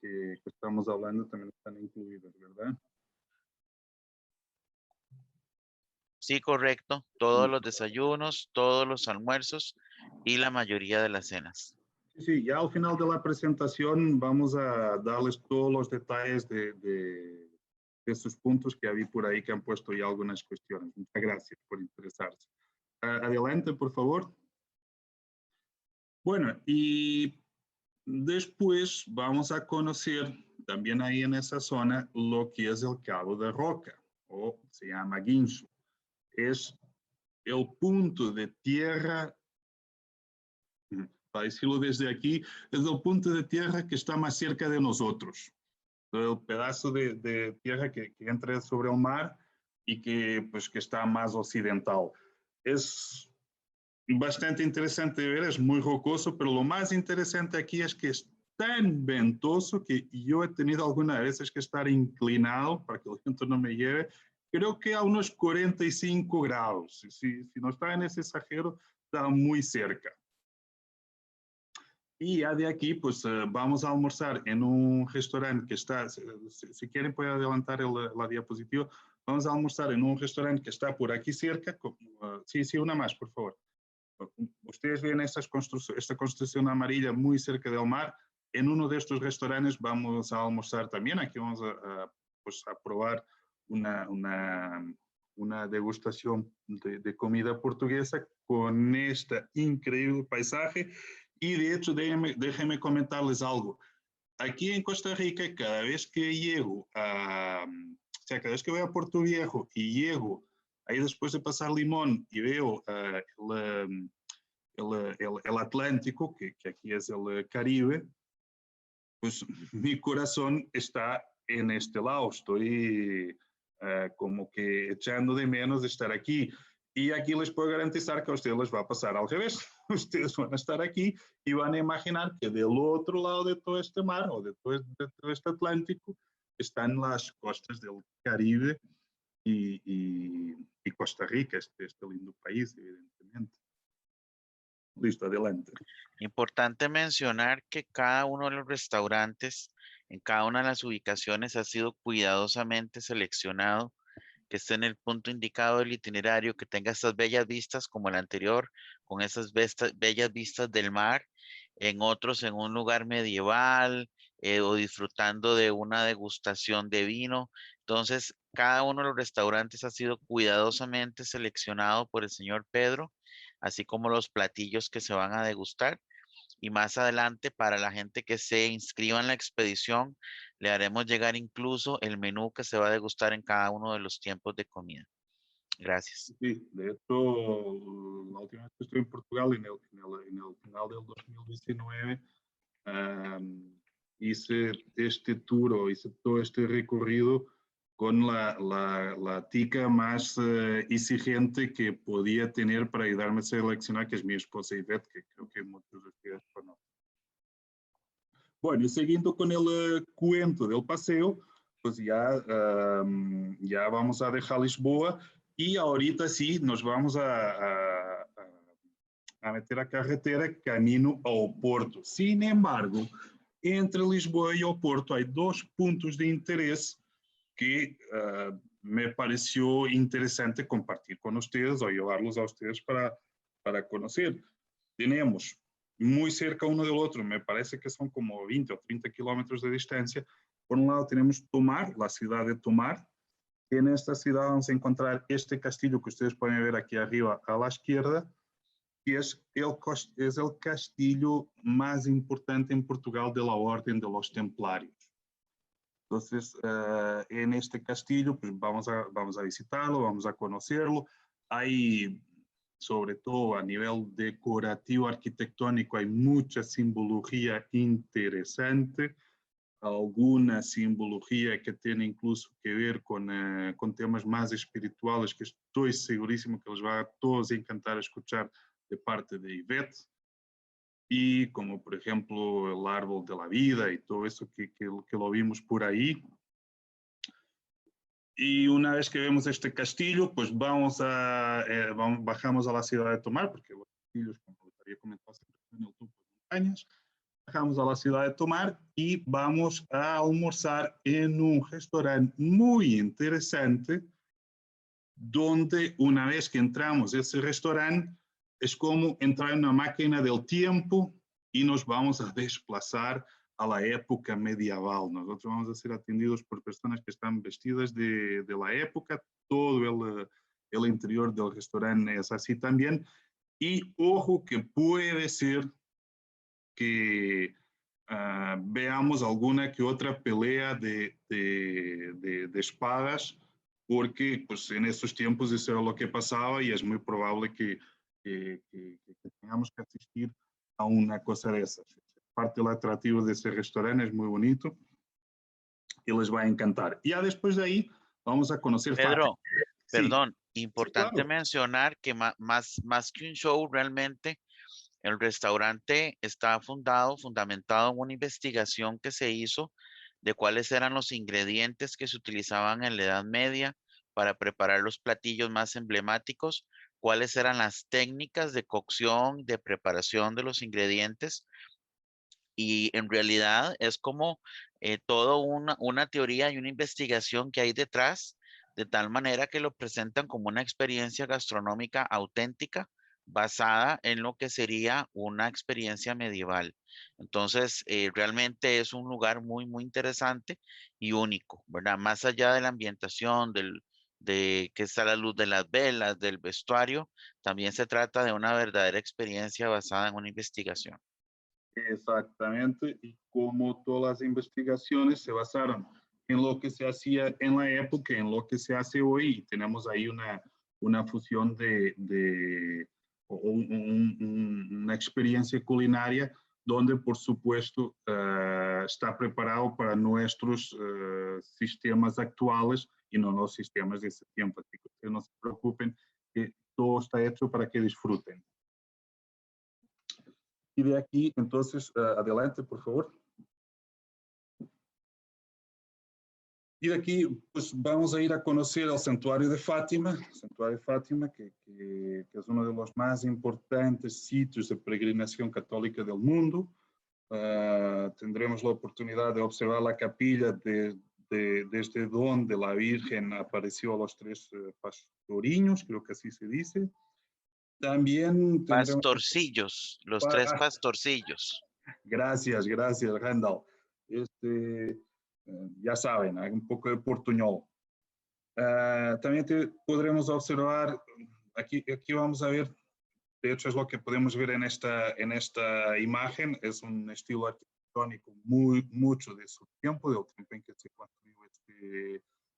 estamos hablando también están incluidos, ¿verdad? Sí, correcto. Todos los desayunos, todos los almuerzos y la mayoría de las cenas. Sí, ya al final de la presentación vamos a darles todos los detalles de estos puntos que había por ahí que han puesto ya algunas cuestiones. Muchas gracias por interesarse. Adelante, por favor. Bueno, y después vamos a conocer también ahí en esa zona lo que es el Cabo de Roca, o se llama Guincho. Es el punto de tierra, para decirlo desde aquí, es el punto de tierra que está más cerca de nosotros. El pedazo de tierra que entra sobre el mar y que está más occidental. Es bastante interesante de ver, es muy rocoso, pero lo más interesante aquí es que es tan ventoso que yo he tenido algunas veces que estar inclinado para que el viento no me lleve, creo que a unos 45 grados. Si no está en ese exagero, está muy cerca. Y ya de aquí, pues vamos a almorzar en un restaurante que está, si quieren pueden adelantar la diapositiva, vamos a almorzar en un restaurante que está por aquí cerca. Sí, una más, por favor. Ustedes ven esta construcción amarilla muy cerca del mar. En uno de estos restaurantes vamos a almorzar también. Aquí vamos a probar una degustación de comida portuguesa con este increíble paisaje. Y de hecho, déjenme comentarles algo. Aquí en Costa Rica, cada vez que llego cada vez que voy a Puerto Viejo y llego ahí después de pasar Limón y veo el Atlántico, que aquí es el Caribe, pues mi corazón está en este lado. Estoy como que echando de menos de estar aquí. Y aquí les puedo garantizar que a ustedes les va a pasar al revés. Ustedes van a estar aquí y van a imaginar que del otro lado de todo este mar o de todo este Atlántico están las costas del Caribe y Costa Rica, este lindo país, evidentemente. Listo, adelante. Importante mencionar que cada uno de los restaurantes en cada una de las ubicaciones ha sido cuidadosamente seleccionado, que esté en el punto indicado del itinerario, que tenga estas bellas vistas como el anterior, con esas bellas vistas del mar, en otros en un lugar medieval o disfrutando de una degustación de vino. Entonces, cada uno de los restaurantes ha sido cuidadosamente seleccionado por el señor Pedro, así como los platillos que se van a degustar. Y más adelante, para la gente que se inscriba en la expedición, le haremos llegar incluso el menú que se va a degustar en cada uno de los tiempos de comida. Gracias. Sí, de hecho, la última vez que estuve en Portugal, en el final del 2019, hice este tour o hice todo este recorrido con la tica más exigente que podía tener para ayudarme a seleccionar, que es mi esposa Ivette, que creo que muchos de ustedes conocen. Bueno, y siguiendo con el cuento del paseo, pues ya vamos a dejar Lisboa y ahorita sí nos vamos a meter a carretera camino ao Porto. Sin embargo, entre Lisboa e o Porto hay dos puntos de interés que me pareció interesante compartir con ustedes o llevarlos a ustedes para conocer. Tenemos muy cerca uno del otro, me parece que son como 20 o 30 kilómetros de distancia. Por un lado tenemos Tomar, la ciudad de Tomar. En esta ciudad vamos a encontrar este castillo que ustedes pueden ver aquí arriba a la izquierda, que es el castillo más importante en Portugal de la Orden de los Templarios. Entonces, en este castillo, pues vamos a visitarlo, vamos a conocerlo. Hay, sobre todo a nivel decorativo arquitectónico, hay mucha simbología interesante, alguna simbología que tiene incluso que ver con temas más espirituales, que estoy segurísimo que les va a todos encantar escuchar de parte de Ivette. Y como por ejemplo el árbol de la vida y todo eso que lo vimos por ahí. Y una vez que vemos este castillo, pues bajamos a la ciudad de Tomar, porque los castillos, como les había comentado, siempre están en el topo de montañas. Bajamos a la ciudad de Tomar y vamos a almorzar en un restaurante muy interesante, donde una vez que entramos a ese restaurante, es como entrar en una máquina del tiempo y nos vamos a desplazar a la época medieval. Nosotros vamos a ser atendidos por personas que están vestidas de la época, todo el interior del restaurante es así también. Y ojo que puede ser que veamos alguna que otra pelea de espadas, porque pues, en estos tiempos eso era lo que pasaba y es muy probable que tengamos que asistir a una cosa de esas. Parte del atractivo de ese restaurante es muy bonito y les va a encantar. Ya después de ahí vamos a conocer Pedro, Fátima. Sí, perdón, sí, importante claro. mencionar que más que un show, realmente el restaurante está fundamentado en una investigación que se hizo de cuáles eran los ingredientes que se utilizaban en la Edad Media para preparar los platillos más emblemáticos, cuáles eran las técnicas de cocción, de preparación de los ingredientes. Y en realidad es como toda una teoría y una investigación que hay detrás, de tal manera que lo presentan como una experiencia gastronómica auténtica basada en lo que sería una experiencia medieval. Entonces, realmente es un lugar muy interesante y único, ¿verdad? Más allá de la ambientación, de que está la luz de las velas, del vestuario, también se trata de una verdadera experiencia basada en una investigación. Exactamente, y como todas las investigaciones se basaron en lo que se hacía en la época, en lo que se hace hoy, y tenemos ahí una fusión una experiencia culinaria donde, por supuesto, está preparado para nuestros sistemas actuales y no los sistemas de ese tiempo. Así que ustedes no se preocupen, que todo está hecho para que disfruten. Y de aquí, entonces, adelante, por favor. Y de aquí, pues vamos a ir a conocer el Santuario de Fátima, que es uno de los más importantes sitios de peregrinación católica del mundo. Tendremos la oportunidad de observar la capilla desde donde la Virgen apareció a los tres pastoriños, creo que así se dice. También tendremos... Pastorcillos, los tres pastorcillos. Gracias, Randall. Ya saben, hay un poco de portuñol. También podremos observar, aquí vamos a ver, de hecho es lo que podemos ver en esta imagen, es un estilo arquitectónico mucho de su tiempo, del tiempo en que se construyó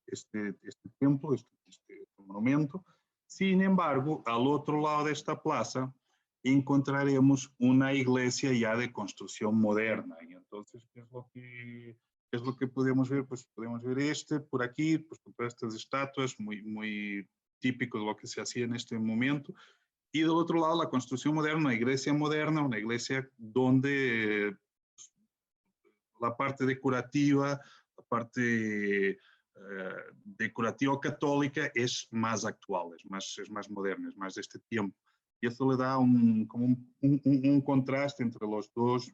este templo, este monumento. Sin embargo, al otro lado de esta plaza encontraremos una iglesia ya de construcción moderna. Y entonces, ¿qué es lo que podemos ver? Pues podemos ver por aquí, pues con todas estas estatuas, muy típico de lo que se hacía en este momento. Y del otro lado, la construcción moderna, una iglesia donde la parte decorativa, a parte decorativa católica es más actual, es más moderna, es más de este tiempo. Y eso le da como un contraste entre los dos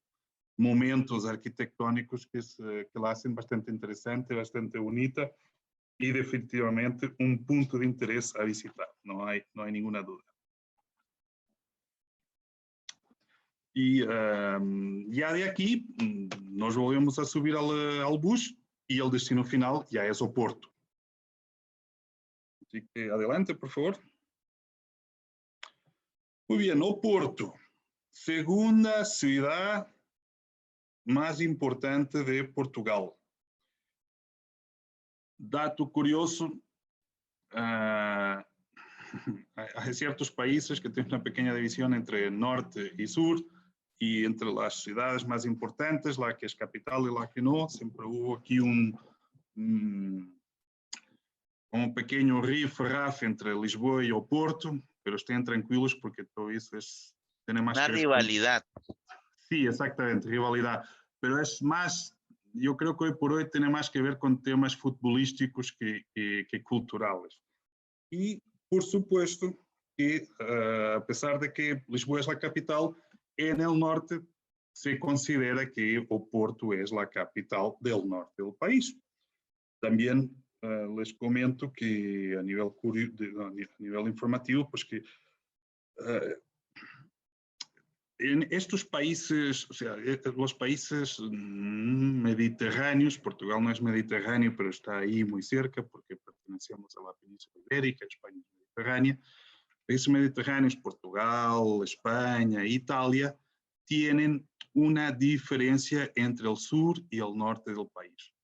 momentos arquitectónicos que la hacen bastante interesante, bastante bonita y definitivamente un punto de interés a visitar, no hay ninguna duda. Y ya de aquí nos volvemos a subir al bus y el destino final ya es Oporto. Así que adelante, por favor. Muy bien, Oporto, segunda ciudad más importante de Portugal. Dato curioso, hay ciertos países que tienen una pequeña división entre norte y sur, y entre las ciudades más importantes, la que es capital y la que no, siempre hubo aquí un pequeño riff-raff entre Lisboa y Oporto, pero estén tranquilos porque todo eso tiene más Una que ver rivalidad. Sí, exactamente, rivalidad. Pero es más, yo creo que hoy por hoy tiene más que ver con temas futbolísticos que culturales. Y, por supuesto, que a pesar de que Lisboa es la capital, en el norte se considera que Oporto es la capital del norte del país. También les comento que a nivel informativo, pues que en estos países, o sea, los países mediterráneos, Portugal no es mediterráneo, pero está ahí muy cerca porque pertenecemos a la península ibérica, España es mediterránea. Países mediterráneos, Portugal, España, Italia, tienen una diferencia entre el sur y el norte del país.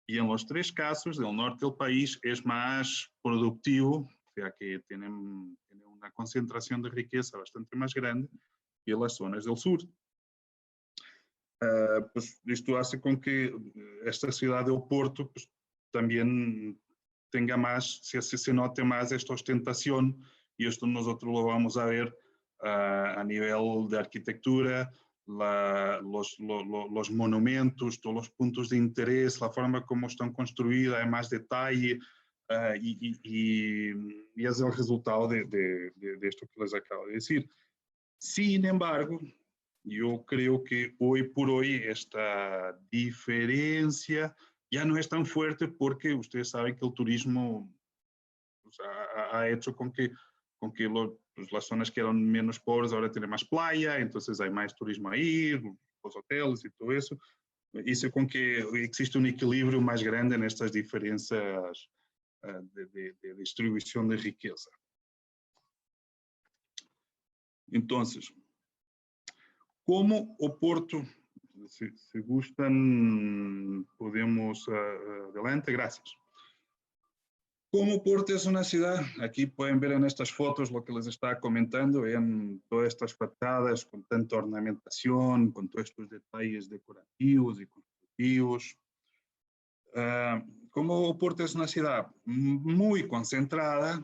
Y en los tres casos, del norte del país es más productivo, o sea que tiene una concentración de riqueza bastante más grande que las zonas del sur. Pues esto hace con que esta ciudad de Oporto pues, también tenga más, se note más esta ostentación, y esto nosotros lo vamos a ver a nivel de arquitectura, los monumentos, todos los puntos de interés, la forma como están construidas, hay más detalle, y es el resultado de esto que les acabo de decir. Sin embargo, yo creo que hoy por hoy esta diferencia ya no es tan fuerte porque ustedes saben que el turismo pues, ha hecho con que pues, las zonas que eran menos pobres ahora tienen más playa, entonces hay más turismo ahí, los hoteles y todo eso. Hizo con que existe un equilibrio más grande en estas diferencias de distribución de riqueza. Entonces, ¿cómo Oporto? Si gustan, podemos adelante, gracias. ¿Cómo Oporto es una ciudad? Aquí pueden ver en estas fotos lo que les estaba comentando, vean todas estas fachadas con tanta ornamentación, con todos estos detalles decorativos y constructivos. ¿Cómo Oporto es una ciudad muy concentrada?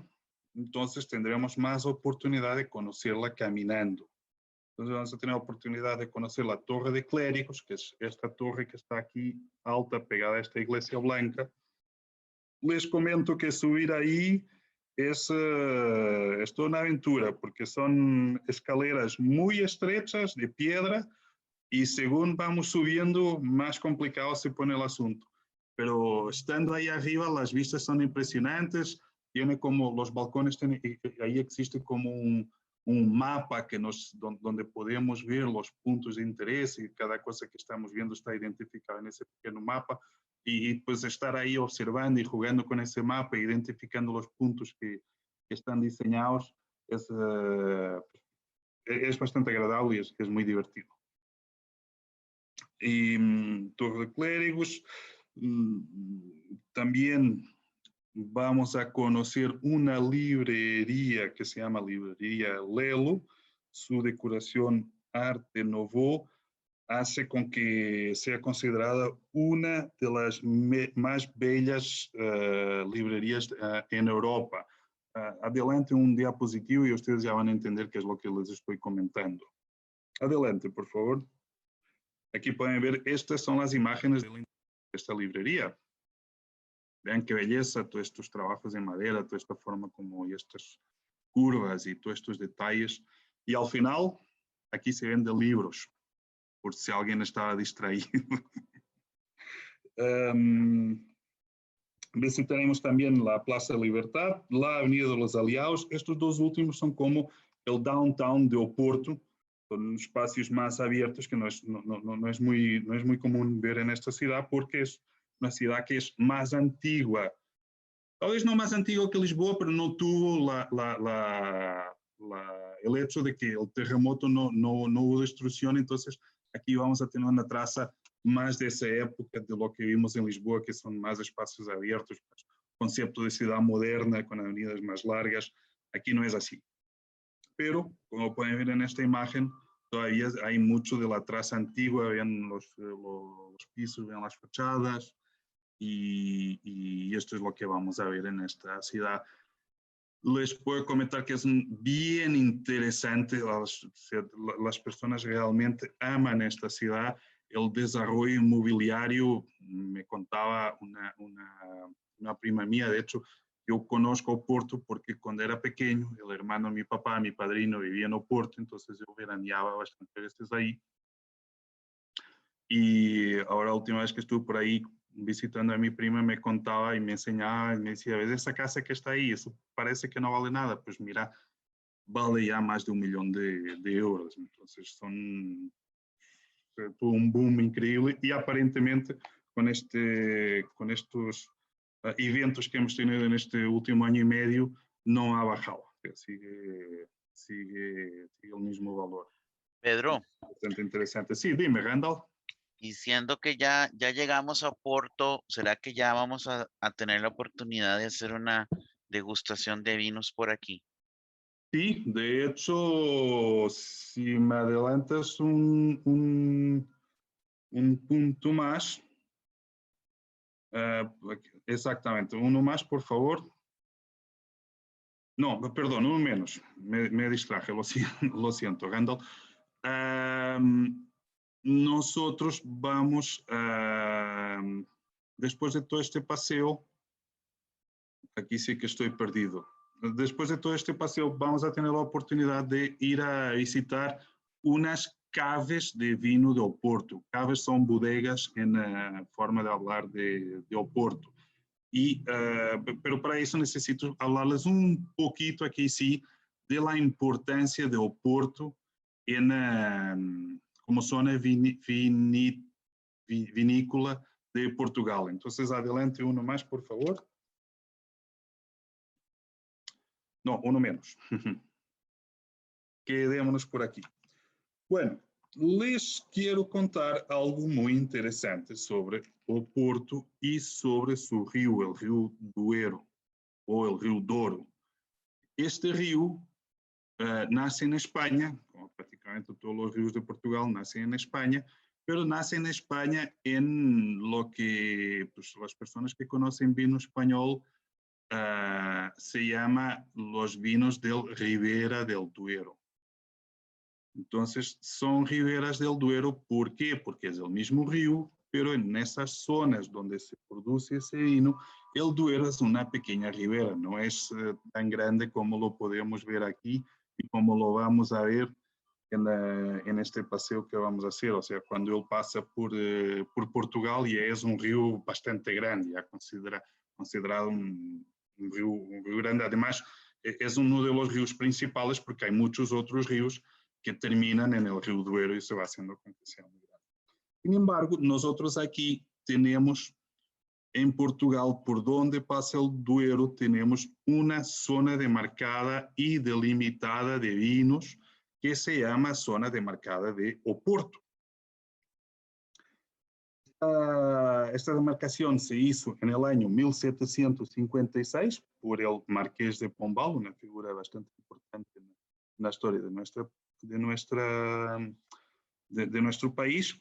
Entonces tendremos más oportunidad de conocerla caminando. Entonces vamos a tener la oportunidad de conocer la Torre de Clérigos, que es esta torre que está aquí alta, pegada a esta iglesia blanca. Les comento que subir ahí es toda una aventura, porque son escaleras muy estrechas de piedra y según vamos subiendo, más complicado se pone el asunto. Pero estando ahí arriba, las vistas son impresionantes, tiene como los balcones, ahí existe como un mapa donde podemos ver los puntos de interés y cada cosa que estamos viendo está identificada en ese pequeño mapa, y pues estar ahí observando y jugando con ese mapa, identificando los puntos que están diseñados, es bastante agradable y es muy divertido. Y Torre de Clérigos, también vamos a conocer una librería que se llama Librería Lelo. Su decoración Arte Nouveau hace con que sea considerada una de las más bellas librerías en Europa. Adelante un diapositivo y ustedes ya van a entender qué es lo que les estoy comentando. Adelante, por favor. Aquí pueden ver, estas son las imágenes del esta librería. Vean qué belleza, todos estos trabajos en madera, toda esta forma como y estas curvas y todos estos detalles. Y al final, aquí se venden libros, por si alguien estaba distraído. Visitaremos también la Plaza Libertad, la Avenida de los Aliados. Estos dos últimos son como el downtown de Oporto, son espacios más abiertos que no es muy común ver en esta ciudad, porque es una ciudad que es más antigua. Tal vez no más antigua que Lisboa, pero no tuvo el hecho de que el terremoto no hubo destrucción. Entonces, aquí vamos a tener una traza más de esa época de lo que vimos en Lisboa, que son más espacios abiertos, pues, concepto de ciudad moderna con avenidas más largas. Aquí no es así. Pero, como pueden ver en esta imagen, todavía hay mucho de la traza antigua, vean los pisos, vean las fachadas, y esto es lo que vamos a ver en esta ciudad. Les puedo comentar que es bien interesante, las personas realmente aman esta ciudad, el desarrollo inmobiliario. Me contaba una prima mía, de hecho, yo conozco Oporto porque cuando era pequeño, el hermano de mi papá, mi padrino, vivía en Oporto, entonces yo veraneaba bastante veces ahí. Y ahora la última vez que estuve por ahí visitando a mi prima, me contaba y me enseñaba y me decía, ¿ves esa casa que está ahí? Eso parece que no vale nada. Pues mira, vale ya más de 1 millón de euros. Entonces tuvo un boom increíble y aparentemente con estos eventos que hemos tenido en este último año y medio, no ha bajado. Sigue el mismo valor. Pedro, Bastante interesante. Sí, dime, Randall. y siendo que ya llegamos a Oporto, ¿será que ya vamos a tener la oportunidad de hacer una degustación de vinos por aquí? Sí, de hecho, si me adelantas un punto más, exactamente, uno más, por favor. No, perdón, uno menos, me distraje, lo siento, Randall. Nosotros vamos, después de todo este paseo, aquí sí que estoy perdido. Después de todo este paseo, vamos a tener la oportunidad de ir a visitar unas caves de vino de Oporto. Caves son bodegas en forma de hablar de Oporto. Pero para eso necesito hablarles un poquito aquí sí de la importancia de Oporto como zona vinícola de Portugal. Entonces, adelante uno más, por favor. No, uno menos. Quedémonos por aquí. Bueno, les quiero contar algo muy interesante sobre Oporto y sobre su río, el río Duero o el río Douro. Este río nace en España, como prácticamente todos los ríos de Portugal nacen en España, pero nace en España en lo que pues, las personas que conocen vino español se llama los vinos del Ribera del Duero. Entonces, son riberas del Duero, ¿por qué? Porque es el mismo río, pero en esas zonas donde se produce ese vino, el Duero es una pequeña ribera, no es tan grande como lo podemos ver aquí y como lo vamos a ver en este paseo que vamos a hacer. O sea, cuando él pasa por Portugal, ya es un río bastante grande, ya considerado un río grande. Además, es uno de los ríos principales porque hay muchos otros ríos que terminan en el río Duero y se va haciendo con que sea muy grande. Sin embargo, nosotros aquí tenemos en Portugal, por donde pasa el Duero, tenemos una zona demarcada y delimitada de vinos que se llama zona demarcada de Oporto. Esta demarcación se hizo en el año 1756 por el Marqués de Pombal, una figura bastante importante en la historia de nuestro país.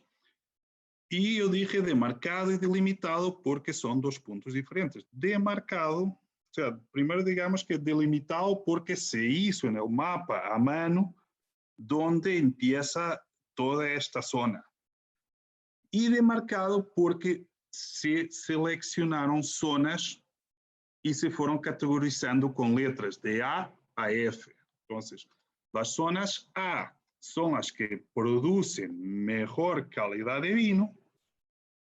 Y yo dije demarcado y delimitado porque son dos puntos diferentes. Demarcado, o sea, primero digamos que delimitado porque se hizo en el mapa a mano donde empieza toda esta zona. Y demarcado porque se seleccionaron zonas y se fueron categorizando con letras de A a F. Entonces, las zonas A son las que producen mejor calidad de vino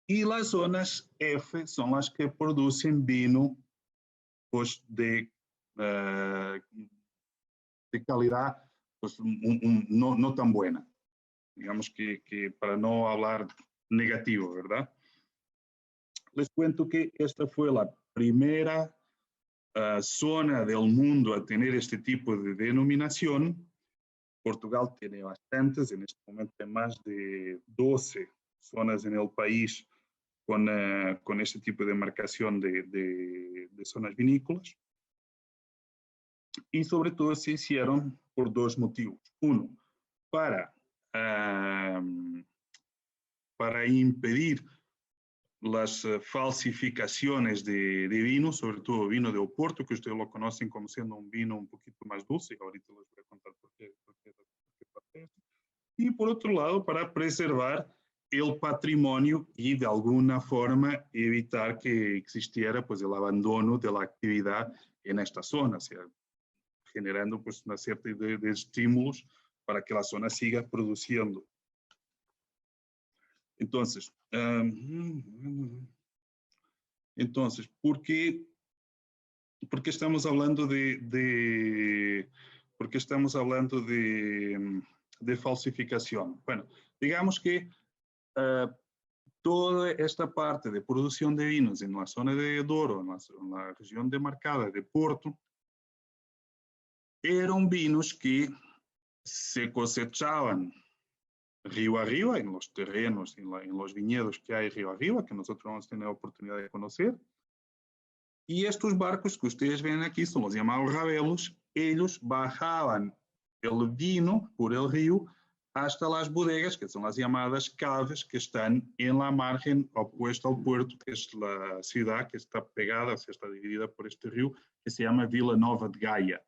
y las zonas F son las que producen vino pues, de calidad pues, no tan buena. Digamos que para no hablar negativo, ¿verdad? Les cuento que esta fue la primera zona del mundo a tener este tipo de denominación. Portugal tiene bastantes, en este momento hay más de 12 zonas en el país con este tipo de marcación de zonas vinícolas. Y sobre todo se hicieron por dos motivos. Uno, para impedir las falsificaciones de vino, sobre todo vino de Oporto, que ustedes lo conocen como siendo un vino un poquito más dulce. Ahorita les voy a contar por qué pasa eso. Y por otro lado, para preservar el patrimonio y de alguna forma evitar que existiera pues, el abandono de la actividad en esta zona, o sea, generando pues, una serie de estímulos para que la zona siga produciendo. Entonces, ¿por qué estamos hablando de falsificación? Bueno, digamos que toda esta parte de producción de vinos en la zona de Douro, en la región demarcada de Porto, eran vinos que se cosechaban río arriba, en los terrenos, en los viñedos que hay río arriba, que nosotros vamos a tener la oportunidad de conocer. Y estos barcos que ustedes ven aquí son los llamados rabelos. Ellos bajaban el vino por el río hasta las bodegas, que son las llamadas caves, que están en la margen opuesta al puerto, que es la ciudad que está pegada, se está dividida por este río, que se llama Vila Nova de Gaia.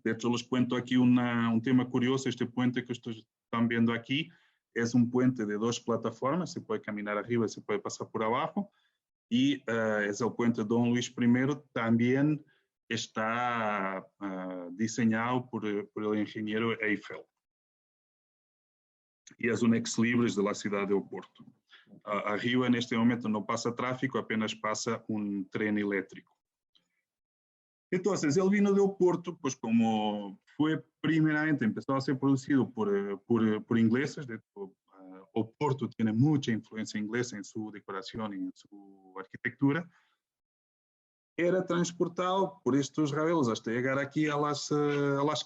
De hecho, les cuento aquí un tema curioso. Este puente que ustedes están viendo aquí es un puente de dos plataformas. Se puede caminar arriba y se puede pasar por abajo. Y es el puente Don Luis I. También está diseñado por el ingeniero Eiffel. Y es un ex libris de la ciudad de Oporto. Arriba en este momento no pasa tráfico, apenas pasa un tren eléctrico. Entonces, el vino de Oporto, pues como fue primeramente, empezó a ser producido por ingleses, de hecho, Oporto tiene mucha influencia inglesa en su decoración y en su arquitectura, era transportado por estos rabelos hasta llegar aquí a las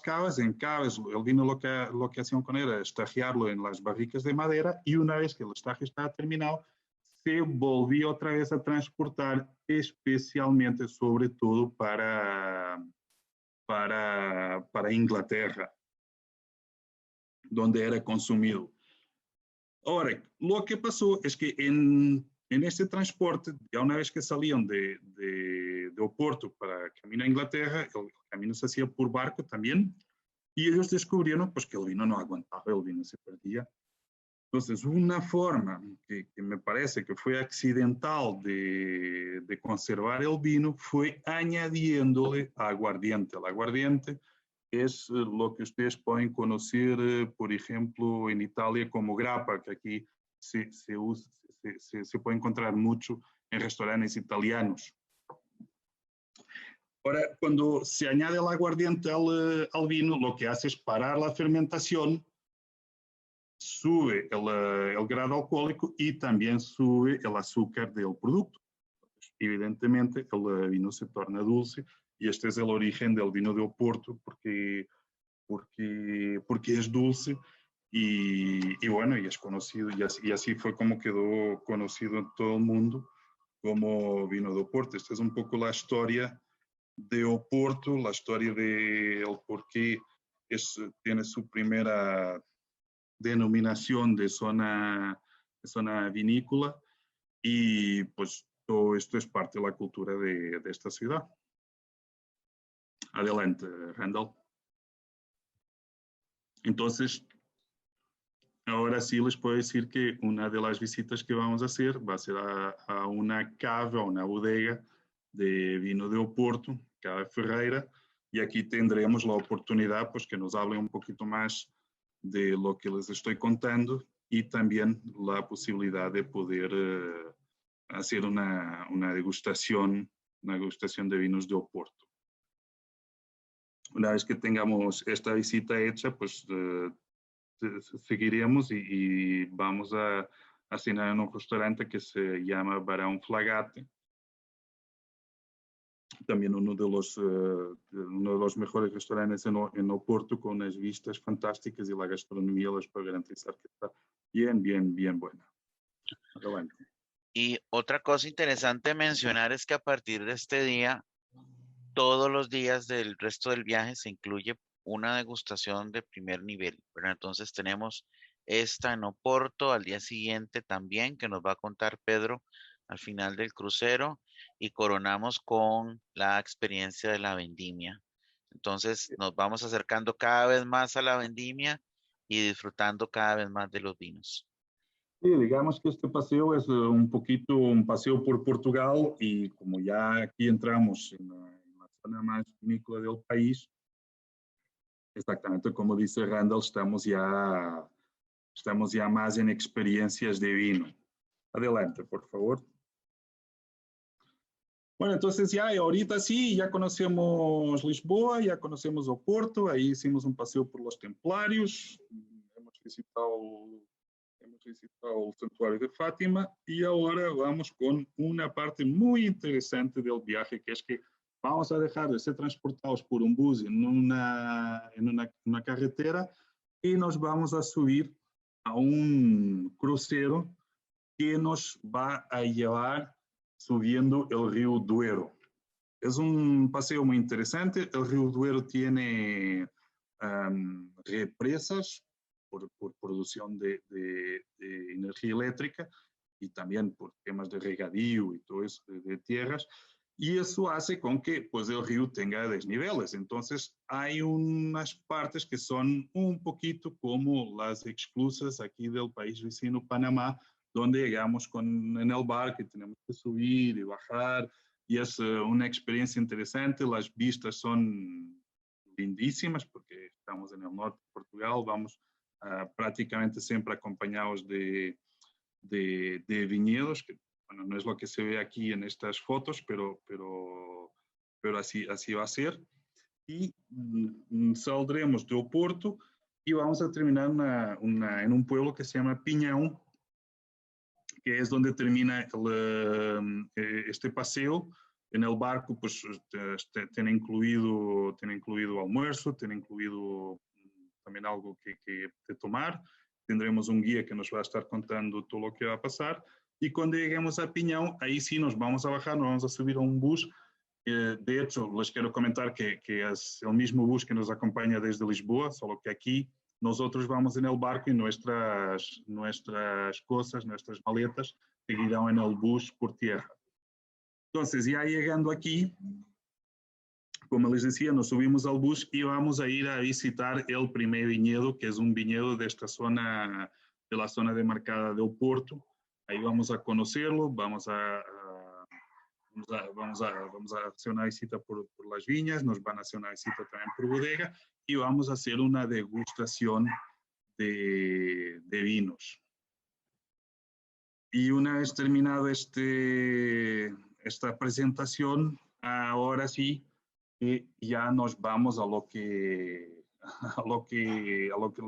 cavas. En cavas, el vino lo que hacían con él era estagiarlo en las barricas de madera y una vez que el estaje estaba terminado, se volvió otra vez a transportar, especialmente, sobre todo, para Inglaterra, donde era consumido. Ahora, lo que pasó es que en este transporte, ya una vez que salían de Oporto para camino a Inglaterra, el camino se hacía por barco también, y ellos descubrieron pues, que el vino no aguantaba, el vino se perdía. Entonces, una forma que me parece que fue accidental de conservar el vino fue añadiéndole aguardiente. El aguardiente es lo que ustedes pueden conocer, por ejemplo, en Italia como grappa, que aquí se puede encontrar mucho en restaurantes italianos. Ahora, cuando se añade el aguardiente al vino, lo que hace es parar la fermentación, sube el grado alcohólico y también sube el azúcar del producto. Evidentemente, el vino se torna dulce y este es el origen del vino de Oporto, porque es dulce y bueno, y es conocido, y así fue como quedó conocido en todo el mundo como vino de Oporto. Esta es un poco la historia de Oporto, la historia de el por qué tiene su primera denominación de zona vinícola, y pues todo esto es parte de la cultura de esta ciudad. Adelante, Randall. Entonces, ahora ahora sí les puedo decir que una de las visitas que vamos a hacer va a ser a una cava, a una bodega de vino de Oporto, Cava Ferreira, y aquí tendremos la oportunidad pues que nos hablen un poquito más de lo que les estoy contando y también la posibilidad de poder hacer una degustación de vinos de Oporto. Una vez que tengamos esta visita hecha, pues seguiremos y vamos a cenar en un restaurante que se llama Barão Flagate, también uno de los mejores restaurantes en Oporto, con unas vistas fantásticas y la gastronomía les puedo garantizar que está bien buena. Adelante. Y otra cosa interesante mencionar es que a partir de este día, todos los días del resto del viaje se incluye una degustación de primer nivel, ¿verdad? Entonces tenemos esta en Oporto, al día siguiente también, que nos va a contar Pedro al final del crucero, y coronamos con la experiencia de la vendimia. Entonces nos vamos acercando cada vez más a la vendimia y disfrutando cada vez más de los vinos. Sí, digamos que este paseo es un poquito un paseo por Portugal y como ya aquí entramos en la zona más vinícola del país, exactamente como dice Randall, estamos ya más en experiencias de vino. Adelante, por favor. Bueno, entonces ya ahorita sí, ya conocemos Lisboa, ya conocemos Oporto, ahí hicimos un paseo por los Templarios, hemos visitado el Santuario de Fátima y ahora vamos con una parte muy interesante del viaje, que es que vamos a dejar de ser transportados por un bus en una carretera y nos vamos a subir a un crucero que nos va a llevar subiendo el río Duero. Es un paseo muy interesante. El río Duero tiene represas por producción de energía eléctrica y también por temas de regadío y todo eso de tierras. Y eso hace con que pues, el río tenga desniveles. Entonces, hay unas partes que son un poquito como las exclusas aquí del país vecino Panamá, donde llegamos en el barco y tenemos que subir y bajar. Y es una experiencia interesante. Las vistas son lindísimas porque estamos en el norte de Portugal. Vamos prácticamente siempre acompañados de viñedos, que bueno, no es lo que se ve aquí en estas fotos, pero así va a ser. Y saldremos de Oporto y vamos a terminar en un pueblo que se llama Pinhão, que es donde termina este paseo. En el barco pues tiene incluido almuerzo, tiene incluido también algo que de tomar. Tendremos un guía que nos va a estar contando todo lo que va a pasar. Y cuando lleguemos a Pinhão, ahí sí nos vamos a bajar, nos vamos a subir a un bus. De hecho, les quiero comentar que es el mismo bus que nos acompaña desde Lisboa, solo que aquí nosotros vamos en el barco y nuestras cosas, nuestras maletas, seguirán en el bus por tierra. Entonces, ya llegando aquí, como les decía, nos subimos al bus y vamos a ir a visitar el primer viñedo, que es un viñedo de esta zona, de la zona demarcada de Oporto. Ahí vamos a conocerlo, vamos a hacer una visita por las viñas, nos van a hacer una visita también por bodega y vamos a hacer una degustación de vinos. Y una vez terminado esta presentación, ahora sí, ya nos vamos a lo que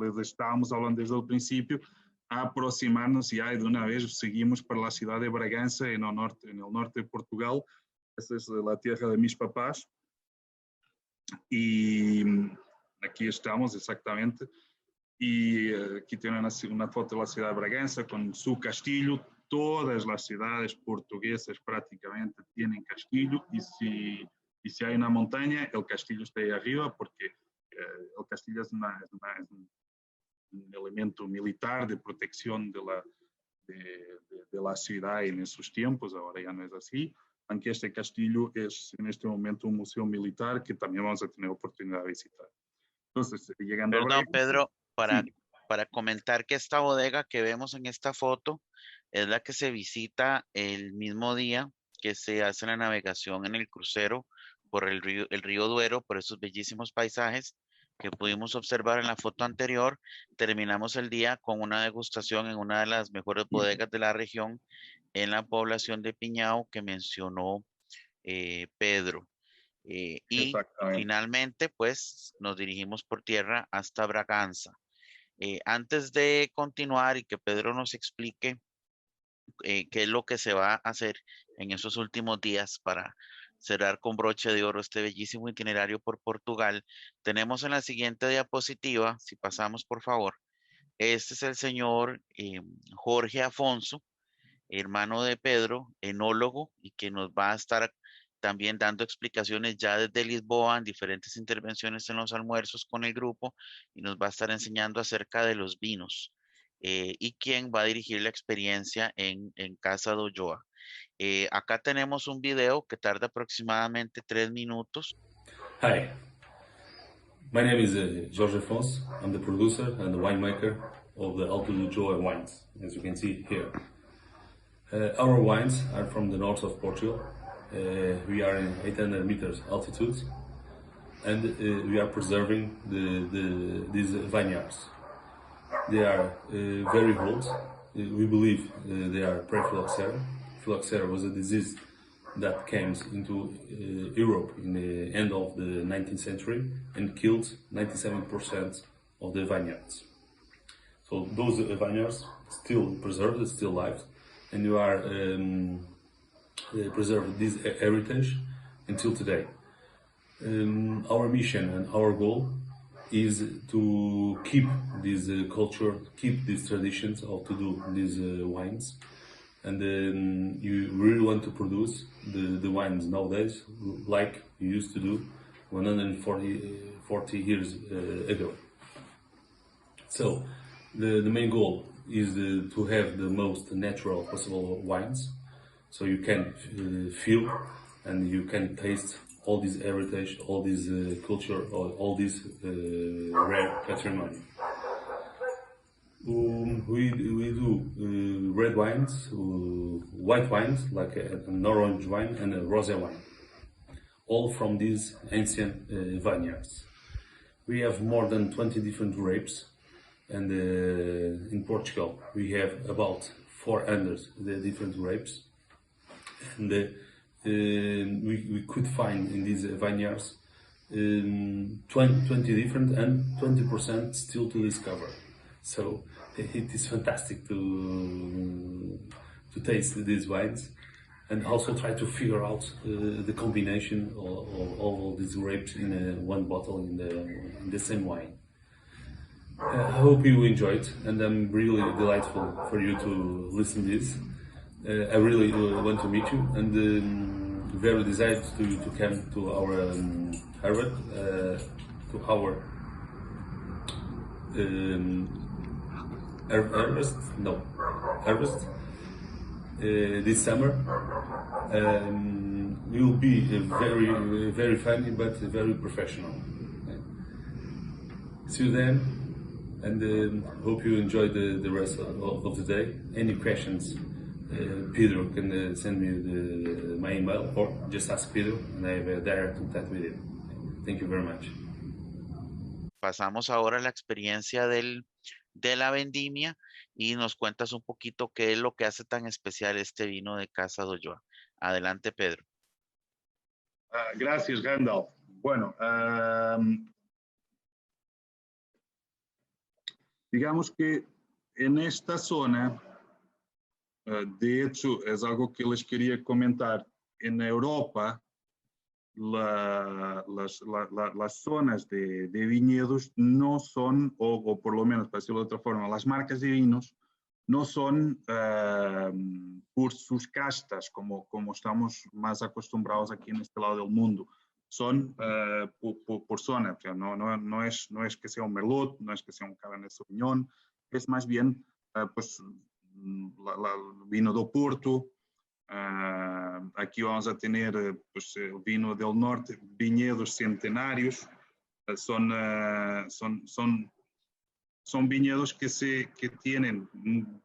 les estábamos hablando desde el principio, a aproximarnos ya de una vez, seguimos para la ciudad de Bragança, en el norte de Portugal. Esta es la tierra de mis papás. Y aquí estamos exactamente. Y aquí tienen una foto de la ciudad de Bragança con su castillo. Todas las ciudades portuguesas prácticamente tienen castillo. Y si hay una montaña, el castillo está ahí arriba, porque el castillo es un elemento militar de protección de la ciudad en esos tiempos. Ahora ya no es así. Aunque este castillo es en este momento un museo militar que también vamos a tener oportunidad de visitar. Entonces, llegando Perdón, a Pedro, para sí. para comentar que esta bodega que vemos en esta foto es la que se visita el mismo día que se hace la navegación en el crucero por el río Duero, por esos bellísimos paisajes que pudimos observar en la foto anterior. Terminamos el día con una degustación en una de las mejores bodegas de la región en la población de Piñao que mencionó Pedro. Y Exactamente. finalmente, pues nos dirigimos por tierra hasta Braganza. Antes de continuar y que Pedro nos explique qué es lo que se va a hacer en esos últimos días para cerrar con broche de oro este bellísimo itinerario por Portugal, tenemos en la siguiente diapositiva, si pasamos por favor, este es el señor Jorge Afonso, hermano de Pedro, enólogo, y que nos va a estar también dando explicaciones ya desde Lisboa en diferentes intervenciones en los almuerzos con el grupo y nos va a estar enseñando acerca de los vinos y quien va a dirigir la experiencia en Casa do Ulloa. Acá tenemos un video que tarda aproximadamente 3 minutos. Hi, my name is Jorge Afonso. I'm the producer and the winemaker of the Alto do Ulloa wines, as you can see here. Our wines are from the north of Portugal. We are in 800 meters altitude, and we are preserving these vineyards. They are very old. We believe they are pre-phylloxera. Phylloxera was a disease that came into Europe in the end of the 19th century and killed 97% of the vineyards. So those vineyards still preserved, still alive, and you are preserve this heritage until today. Our mission and our goal is to keep this culture, keep these traditions of to do these wines, and you really want to produce the wines nowadays like you used to do 140 years ago. So the main goal is to have the most natural possible wines, so you can feel and you can taste all this heritage, all this culture, all this rare patrimony. We do red wines, white wines like an orange wine and a rosé wine, all from these ancient vineyards. We have more than 20 different grapes, and in Portugal we have about 400 different grapes, and we could find in these vineyards 20 different and 20% still to discover. So it is fantastic to taste these wines and also try to figure out the combination of all these grapes in one bottle in the same wine. I hope you enjoyed, and I'm really delightful for you to listen to this. I really want to meet you, and very desired to come to our harvest, harvest this summer. We will be very funny but very professional. See you then, and hope you enjoy the rest of the day. Any questions, Pedro can send me my email, or just ask Pedro and I have a direct contact with him. Thank you very much. Pasamos ahora a la experiencia de la vendimia y nos cuentas un poquito qué es lo que hace tan especial este vino de Casa do Ulloa. Adelante, Pedro. Gracias, Randall. Bueno, digamos que en esta zona, de hecho, es algo que les quería comentar. En Europa, las zonas de viñedos no son, o por lo menos para decirlo de otra forma, las marcas de vinos no son por sus castas, como estamos más acostumbrados aquí en este lado del mundo. Son por zona, o sea, no es que sea un Merlot, no es que sea un Cabernet Sauvignon, es más bien pues, vino do Porto. Aquí vamos a tener pues, el vino del norte, viñedos centenarios, son son viñedos que tienen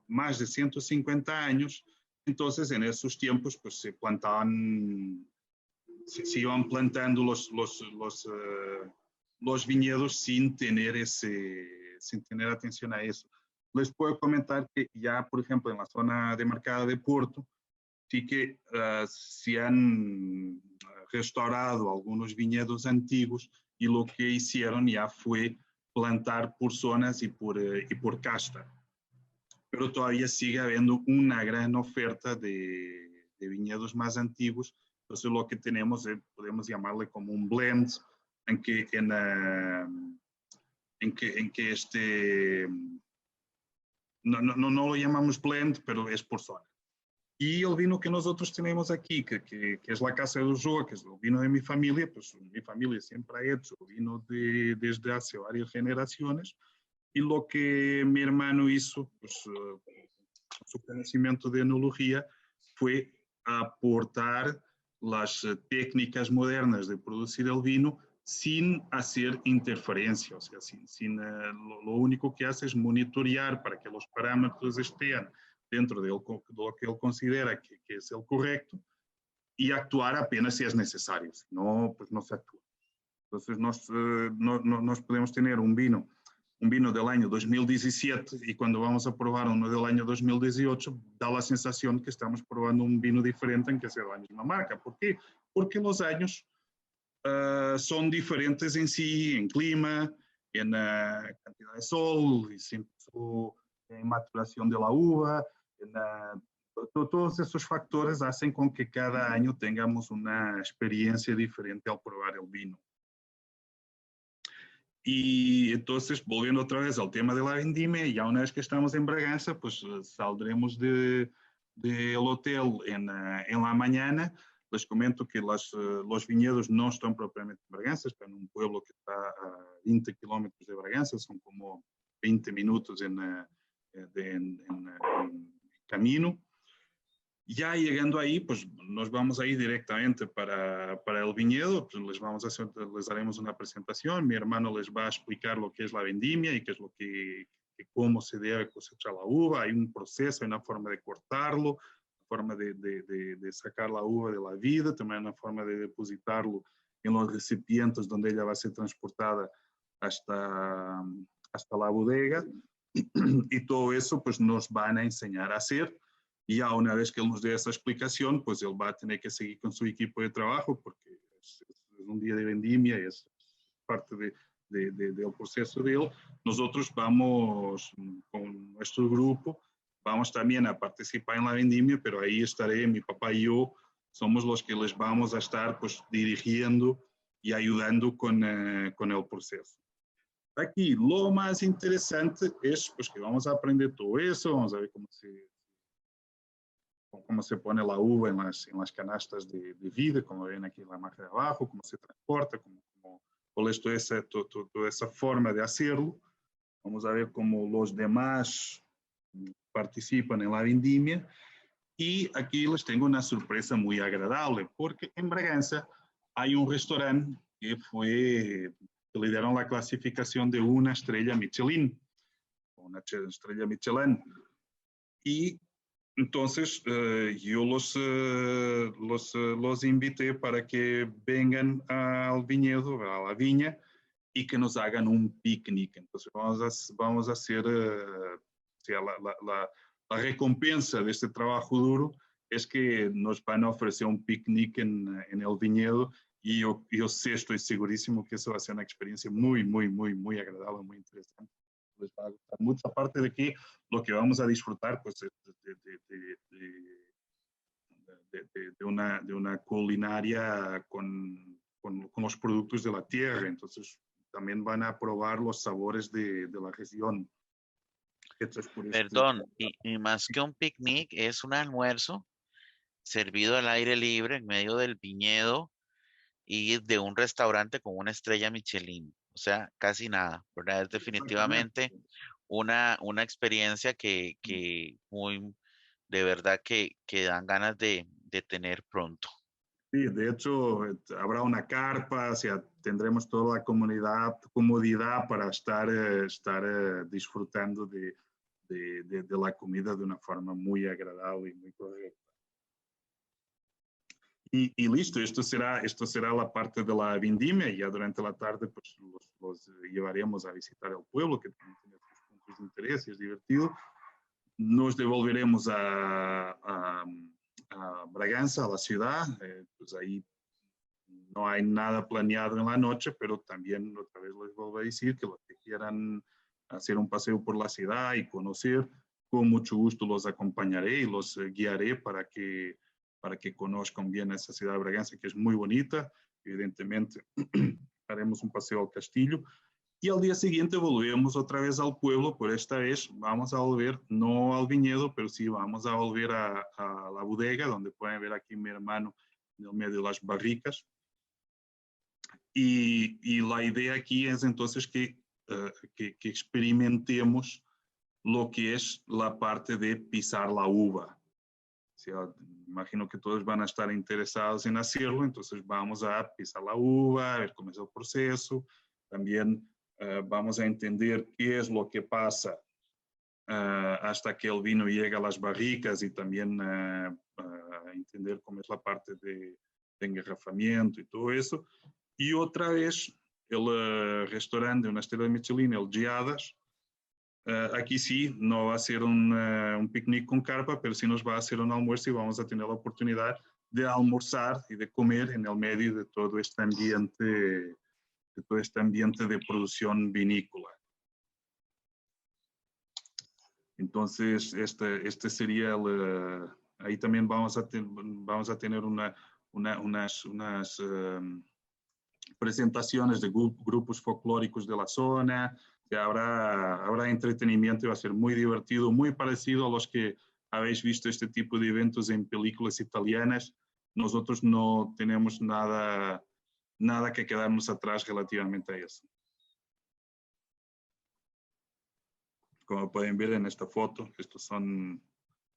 más de 150 años, entonces en esos tiempos pues se plantaban, se iban plantando los viñedos sin tener atención a eso. Les puedo comentar que ya, por ejemplo, en la zona demarcada de Porto, sí que se han restaurado algunos viñedos antiguos y lo que hicieron ya fue plantar por zonas y por casta. Pero todavía sigue habiendo una gran oferta de viñedos más antiguos. Entonces lo que tenemos podemos llamarle como un blend, en que no lo llamamos blend, pero es por zona. Y el vino que nosotros tenemos aquí, que es la Casa de Usoa, que es el vino de mi familia, pues mi familia siempre ha hecho vino desde hace varias generaciones. Y lo que mi hermano hizo, pues con su conocimiento de enología, fue aportar las técnicas modernas de producir el vino sin hacer interferencia, o sea, lo único que hace es monitorear para que los parámetros estén dentro de lo que él considera que es el correcto y actuar apenas si es necesario, si no, pues no se actúa. Entonces, nos podemos tener un vino del año 2017 y cuando vamos a probar uno del año 2018, da la sensación que estamos probando un vino diferente en que sea la misma marca. ¿Por qué? Porque los años son diferentes en sí, en clima, en cantidad de sol, en maturación de la uva, todos esos factores hacen con que cada año tengamos una experiencia diferente al probar el vino. Y entonces, volviendo otra vez al tema de la vendimia, ya una vez que estamos en Bragança, pues saldremos del hotel en la mañana. Les comento que los viñedos no están propiamente en Bragança, están en un pueblo que está a 20 kilómetros de Bragança, son como 20 minutos en camino. Ya llegando ahí, pues nos vamos a ir directamente para el viñedo, pues les daremos una presentación, mi hermano les va a explicar lo que es la vendimia y qué es cómo se debe cosechar la uva, hay un proceso, hay una forma de cortarlo, una forma de sacar la uva de la vida, también una forma de depositarlo en los recipientes donde ella va a ser transportada hasta la bodega, y todo eso pues nos van a enseñar a hacer. Y ya una vez que él nos dé esa explicación, pues él va a tener que seguir con su equipo de trabajo porque es un día de vendimia y es parte del proceso de él. Nosotros vamos con nuestro grupo, vamos también a participar en la vendimia, pero ahí estaré, mi papá y yo, somos los que les vamos a estar pues dirigiendo y ayudando con el proceso. Aquí lo más interesante es pues que vamos a aprender todo eso, vamos a ver cómo se pone la uva en las canastas de vida, como ven aquí en la imagen de abajo, cómo se transporta, cuál es toda esa forma de hacerlo. Vamos a ver cómo los demás participan en la vendimia. Y aquí les tengo una sorpresa muy agradable, porque en Bragança hay un restaurante que le dieron la clasificación de una estrella Michelin, y entonces yo los invité para que vengan al viñedo, a la viña, y que nos hagan un picnic. Entonces vamos a hacer, la recompensa de este trabajo duro es que nos van a ofrecer un picnic en el viñedo, y yo estoy segurísimo que eso va a ser una experiencia muy, muy, muy, muy agradable, muy interesante. Les va a gustar mucho, aparte de que lo que vamos a disfrutar pues de una culinaria con los productos de la tierra, entonces también van a probar los sabores de la región. Perdón, y más que un picnic, es un almuerzo servido al aire libre en medio del viñedo y de un restaurante con una estrella Michelin. O sea, casi nada, ¿verdad? Es definitivamente una experiencia que muy, de verdad que dan ganas de tener pronto. Sí, de hecho, habrá una carpa, o sea, tendremos toda la comodidad para estar disfrutando de la comida de una forma muy agradable y muy correcta. Y listo, esto será la parte de la vendimia, y ya durante la tarde pues, los llevaremos a visitar el pueblo, que también tiene sus puntos de interés y es divertido. Nos devolveremos a Bragança, a la ciudad, pues ahí no hay nada planeado en la noche, pero también otra vez les vuelvo a decir que los que quieran hacer un paseo por la ciudad y conocer, con mucho gusto los acompañaré y los guiaré para que conozcan bien esa ciudad de Bragança, que es muy bonita. Evidentemente, haremos un paseo al castillo. Y al día siguiente volvemos otra vez al pueblo, por esta vez vamos a volver, no al viñedo, pero sí vamos a volver a la bodega, donde pueden ver aquí mi hermano en el medio de las barricas. Y la idea aquí es entonces que experimentemos lo que es la parte de pisar la uva. O sea, imagino que todos van a estar interesados en hacerlo, entonces vamos a pisar la uva, a ver cómo es el proceso. También vamos a entender qué es lo que pasa hasta que el vino llega a las barricas, y también entender cómo es la parte de engarrafamiento y todo eso. Y otra vez, el restaurante de una estrella de Michelin, el Geadas, aquí sí, no va a ser un picnic con carpa, pero sí nos va a hacer un almuerzo y vamos a tener la oportunidad de almorzar y de comer en el medio de todo este ambiente de producción vinícola. Entonces, este sería ahí también vamos a tener unas presentaciones de grupos folclóricos de la zona. Habrá entretenimiento y va a ser muy divertido, muy parecido a los que habéis visto este tipo de eventos en películas italianas. Nosotros no tenemos nada que quedarnos atrás relativamente a eso. Como pueden ver en esta foto, estos son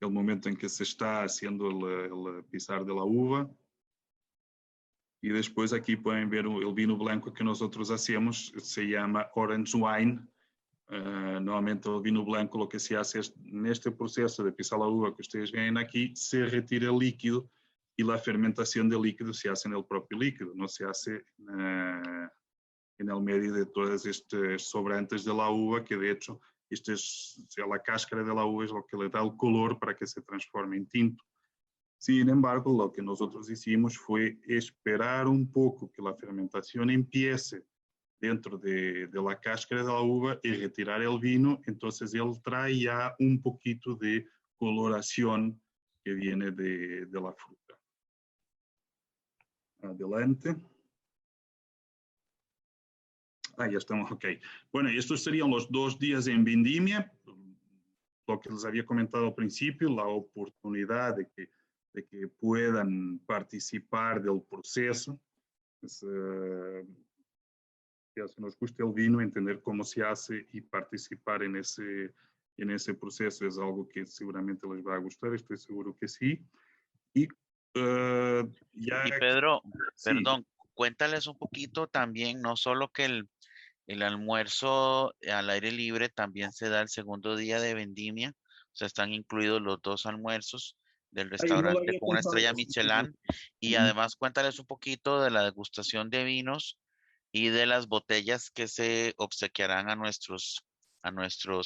el momento en que se está haciendo el pisar de la uva. Y después aquí pueden ver el vino blanco que nosotros hacemos, se llama Orange Wine. Normalmente el vino blanco lo que se hace es, en este proceso de pisar la uva que ustedes ven aquí, se retira el líquido y la fermentación del líquido se hace en el propio líquido, no se hace en el medio de todos estos sobrantes de la uva, que de hecho la cáscara de la uva es lo que le da el color para que se transforme en tinto. Sin embargo, lo que nosotros hicimos fue esperar un poco que la fermentación empiece dentro de la cáscara de la uva y retirar el vino. Entonces él trae ya un poquito de coloración que viene de la fruta. Adelante. Ya estamos, ok. Bueno, estos serían los 2 días en vendimia. Lo que les había comentado al principio, la oportunidad de que puedan participar del proceso. Pues, si nos gusta el vino, entender cómo se hace y participar en ese proceso es algo que seguramente les va a gustar, estoy seguro que sí. Y Pedro, sí. Perdón, cuéntales un poquito también, no solo que el almuerzo al aire libre también se da el segundo día de vendimia, o sea, están incluidos los 2 almuerzos del restaurante con una estrella Michelin, y además cuéntales un poquito de la degustación de vinos y de las botellas que se obsequiarán a nuestros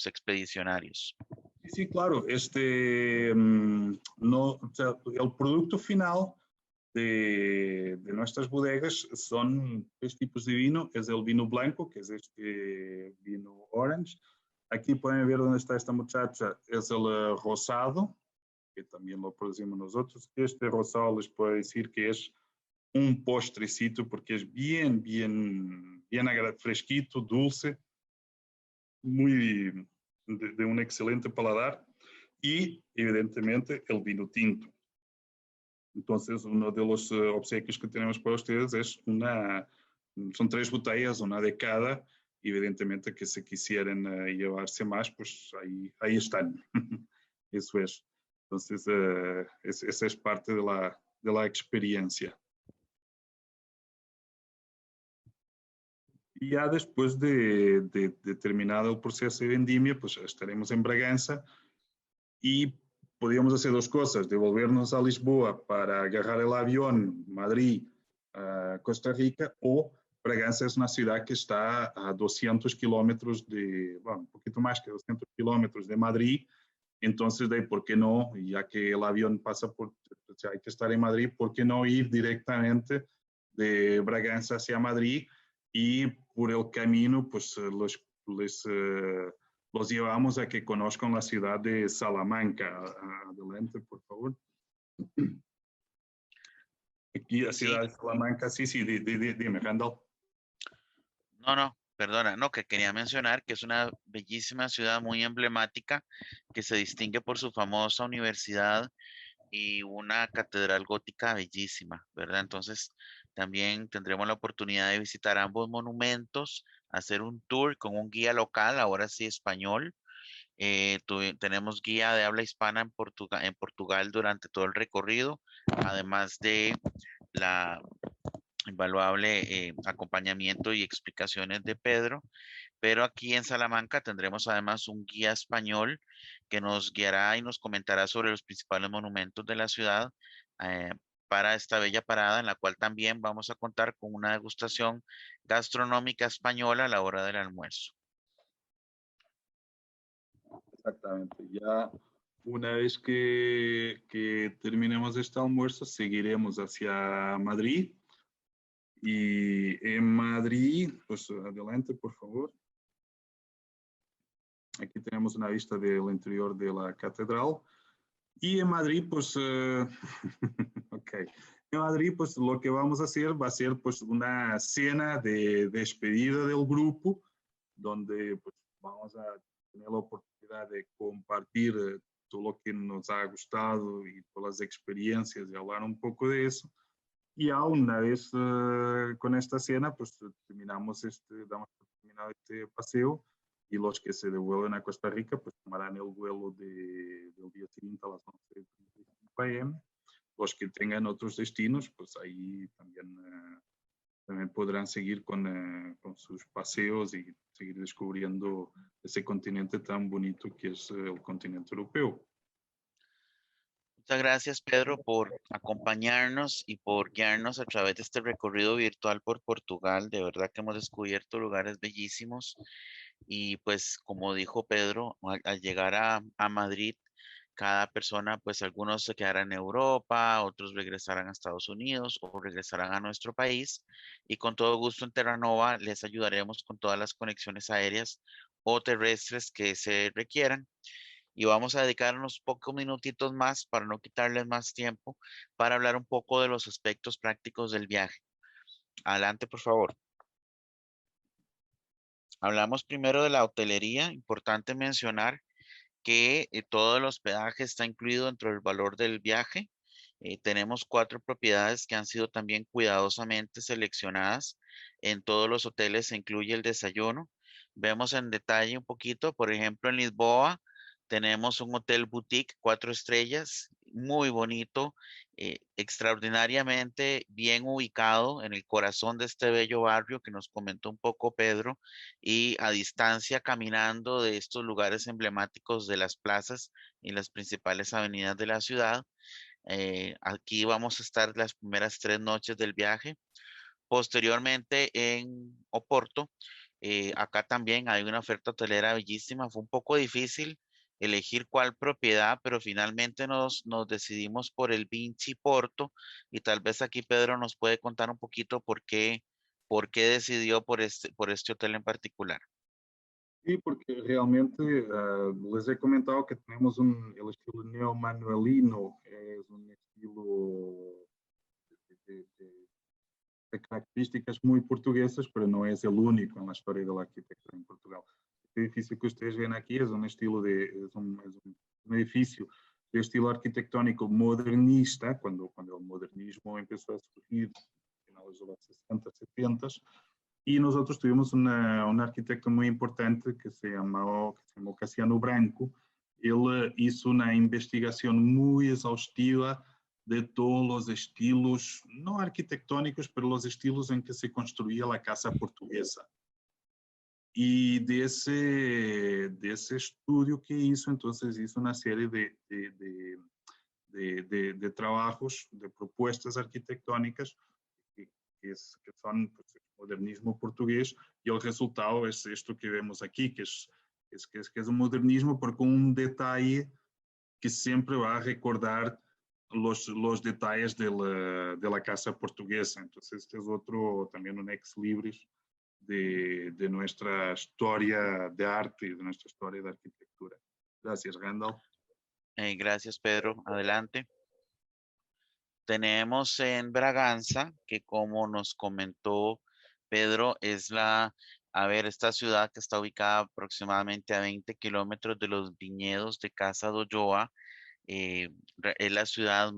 expedicionarios. Sí, claro. O sea, el producto final de nuestras bodegas son 3 tipos de vino. Es el vino blanco, que es este vino orange. Aquí pueden ver dónde está esta muchacha. Es el rosado, que también lo producimos nosotros. Este rosado les puedo decir que es un postrecito porque es bien fresquito, dulce, muy de un excelente paladar, y evidentemente el vino tinto. Entonces, uno de los obsequios que tenemos para ustedes es son 3 botellas, una de cada. Evidentemente que si quisieran llevarse más, pues ahí están. Eso es. Entonces, esa es parte de la experiencia. E já depois de terminado o processo de vendimia, pues estaremos em Bragança e podíamos fazer duas coisas, devolver-nos a Lisboa para agarrar o avião Madrid, Costa Rica, ou Bragança é uma cidade que está a 200 kilómetros bueno, um pouquinho mais que 200 kilómetros de Madrid, então, daí, por que não, já que o avião passa por, há que estar em Madrid, por que não ir diretamente de Bragança hacia Madrid y por el camino, pues los llevamos a que conozcan la ciudad de Salamanca. Adelante, por favor. Aquí la ciudad de Salamanca, sí, dime, Randall. No, perdona, no, que quería mencionar que es una bellísima ciudad muy emblemática que se distingue por su famosa universidad y una catedral gótica bellísima, ¿verdad? Entonces, también tendremos la oportunidad de visitar ambos monumentos, hacer un tour con un guía local, ahora sí español. Tenemos guía de habla hispana en Portugal durante todo el recorrido, además de la invaluable acompañamiento y explicaciones de Pedro. Pero aquí en Salamanca tendremos además un guía español que nos guiará y nos comentará sobre los principales monumentos de la ciudad eh, para esta bella parada, en la cual también vamos a contar con una degustación gastronómica española a la hora del almuerzo. Exactamente. Ya una vez que terminemos este almuerzo, seguiremos hacia Madrid. Y en Madrid, pues adelante, por favor. Aquí tenemos una vista del interior de la catedral. Y en Madrid, pues, ok. En Madrid, pues lo que vamos a hacer va a ser pues una cena de despedida del grupo, donde pues vamos a tener la oportunidad de compartir todo lo que nos ha gustado y todas las experiencias y hablar un poco de eso. Y ya una vez con esta cena, pues damos por terminado este paseo y los que se devuelven a Costa Rica, pues tomarán el vuelo del día siguiente a las 11:35 a.m. Los que tengan otros destinos, pues ahí también podrán seguir con sus paseos y seguir descubriendo ese continente tan bonito que es el continente europeo. Muchas gracias, Pedro, por acompañarnos y por guiarnos a través de este recorrido virtual por Portugal. De verdad que hemos descubierto lugares bellísimos y pues como dijo Pedro, al llegar a Madrid, cada persona, pues algunos se quedarán en Europa, otros regresarán a Estados Unidos o regresarán a nuestro país y con todo gusto en Terranova les ayudaremos con todas las conexiones aéreas o terrestres que se requieran. Y vamos a dedicarnos pocos minutitos más para no quitarles más tiempo para hablar un poco de los aspectos prácticos del viaje. Adelante, por favor. Hablamos primero de la hotelería. Importante mencionar que todo el hospedaje está incluido dentro del valor del viaje. Tenemos 4 propiedades que han sido también cuidadosamente seleccionadas. En todos los hoteles se incluye el desayuno. Vemos en detalle un poquito, por ejemplo, en Lisboa tenemos un hotel boutique 4 estrellas, muy bonito, extraordinariamente bien ubicado en el corazón de este bello barrio que nos comentó un poco Pedro y a distancia caminando de estos lugares emblemáticos de las plazas y las principales avenidas de la ciudad. Aquí vamos a estar las primeras 3 noches del viaje. Posteriormente en Oporto, acá también hay una oferta hotelera bellísima. Fue un poco difícil elegir cuál propiedad, pero finalmente nos decidimos por el Vinci Porto y tal vez aquí Pedro nos puede contar un poquito por qué decidió por este hotel en particular. Sí, porque realmente les he comentado que tenemos el estilo neomanuelino, es un estilo de características muy portuguesas, pero no es el único en la historia de la arquitectura en Portugal. Este edificio que ustedes ven aquí es un estilo es un edificio de estilo arquitectónico modernista, cuando el modernismo empezó a surgir a finales de los 60, 70, y nosotros tuvimos un arquitecto muy importante que se llamó Cassiano Branco. Él hizo una investigación muy exhaustiva de todos los estilos, no arquitectónicos, pero los estilos en que se construía la casa portuguesa. Y de ese estudio que hizo, entonces hizo una serie de trabajos, de propuestas arquitectónicas que, que son pues, el modernismo portugués, y el resultado es esto que vemos aquí, que es un modernismo, pero con un detalle que siempre va a recordar los detalles de la casa portuguesa. Entonces, este es otro, también un ex libris de nuestra historia de arte y de nuestra historia de arquitectura. Gracias, Randall. Gracias, Pedro. Adelante. Tenemos en Braganza, que como nos comentó Pedro, es esta ciudad que está ubicada aproximadamente a 20 kilómetros de los viñedos de Casa do Joa. Es la ciudad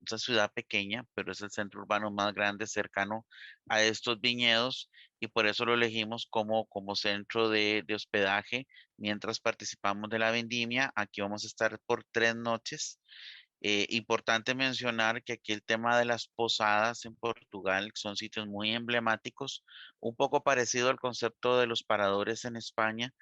esa ciudad pequeña, pero es el centro urbano más grande cercano a estos viñedos, y por eso lo elegimos como centro de hospedaje mientras participamos de la vendimia. Aquí vamos a estar por 3 noches. Importante mencionar que aquí el tema de las posadas en Portugal son sitios muy emblemáticos, un poco parecido al concepto de los paradores en España,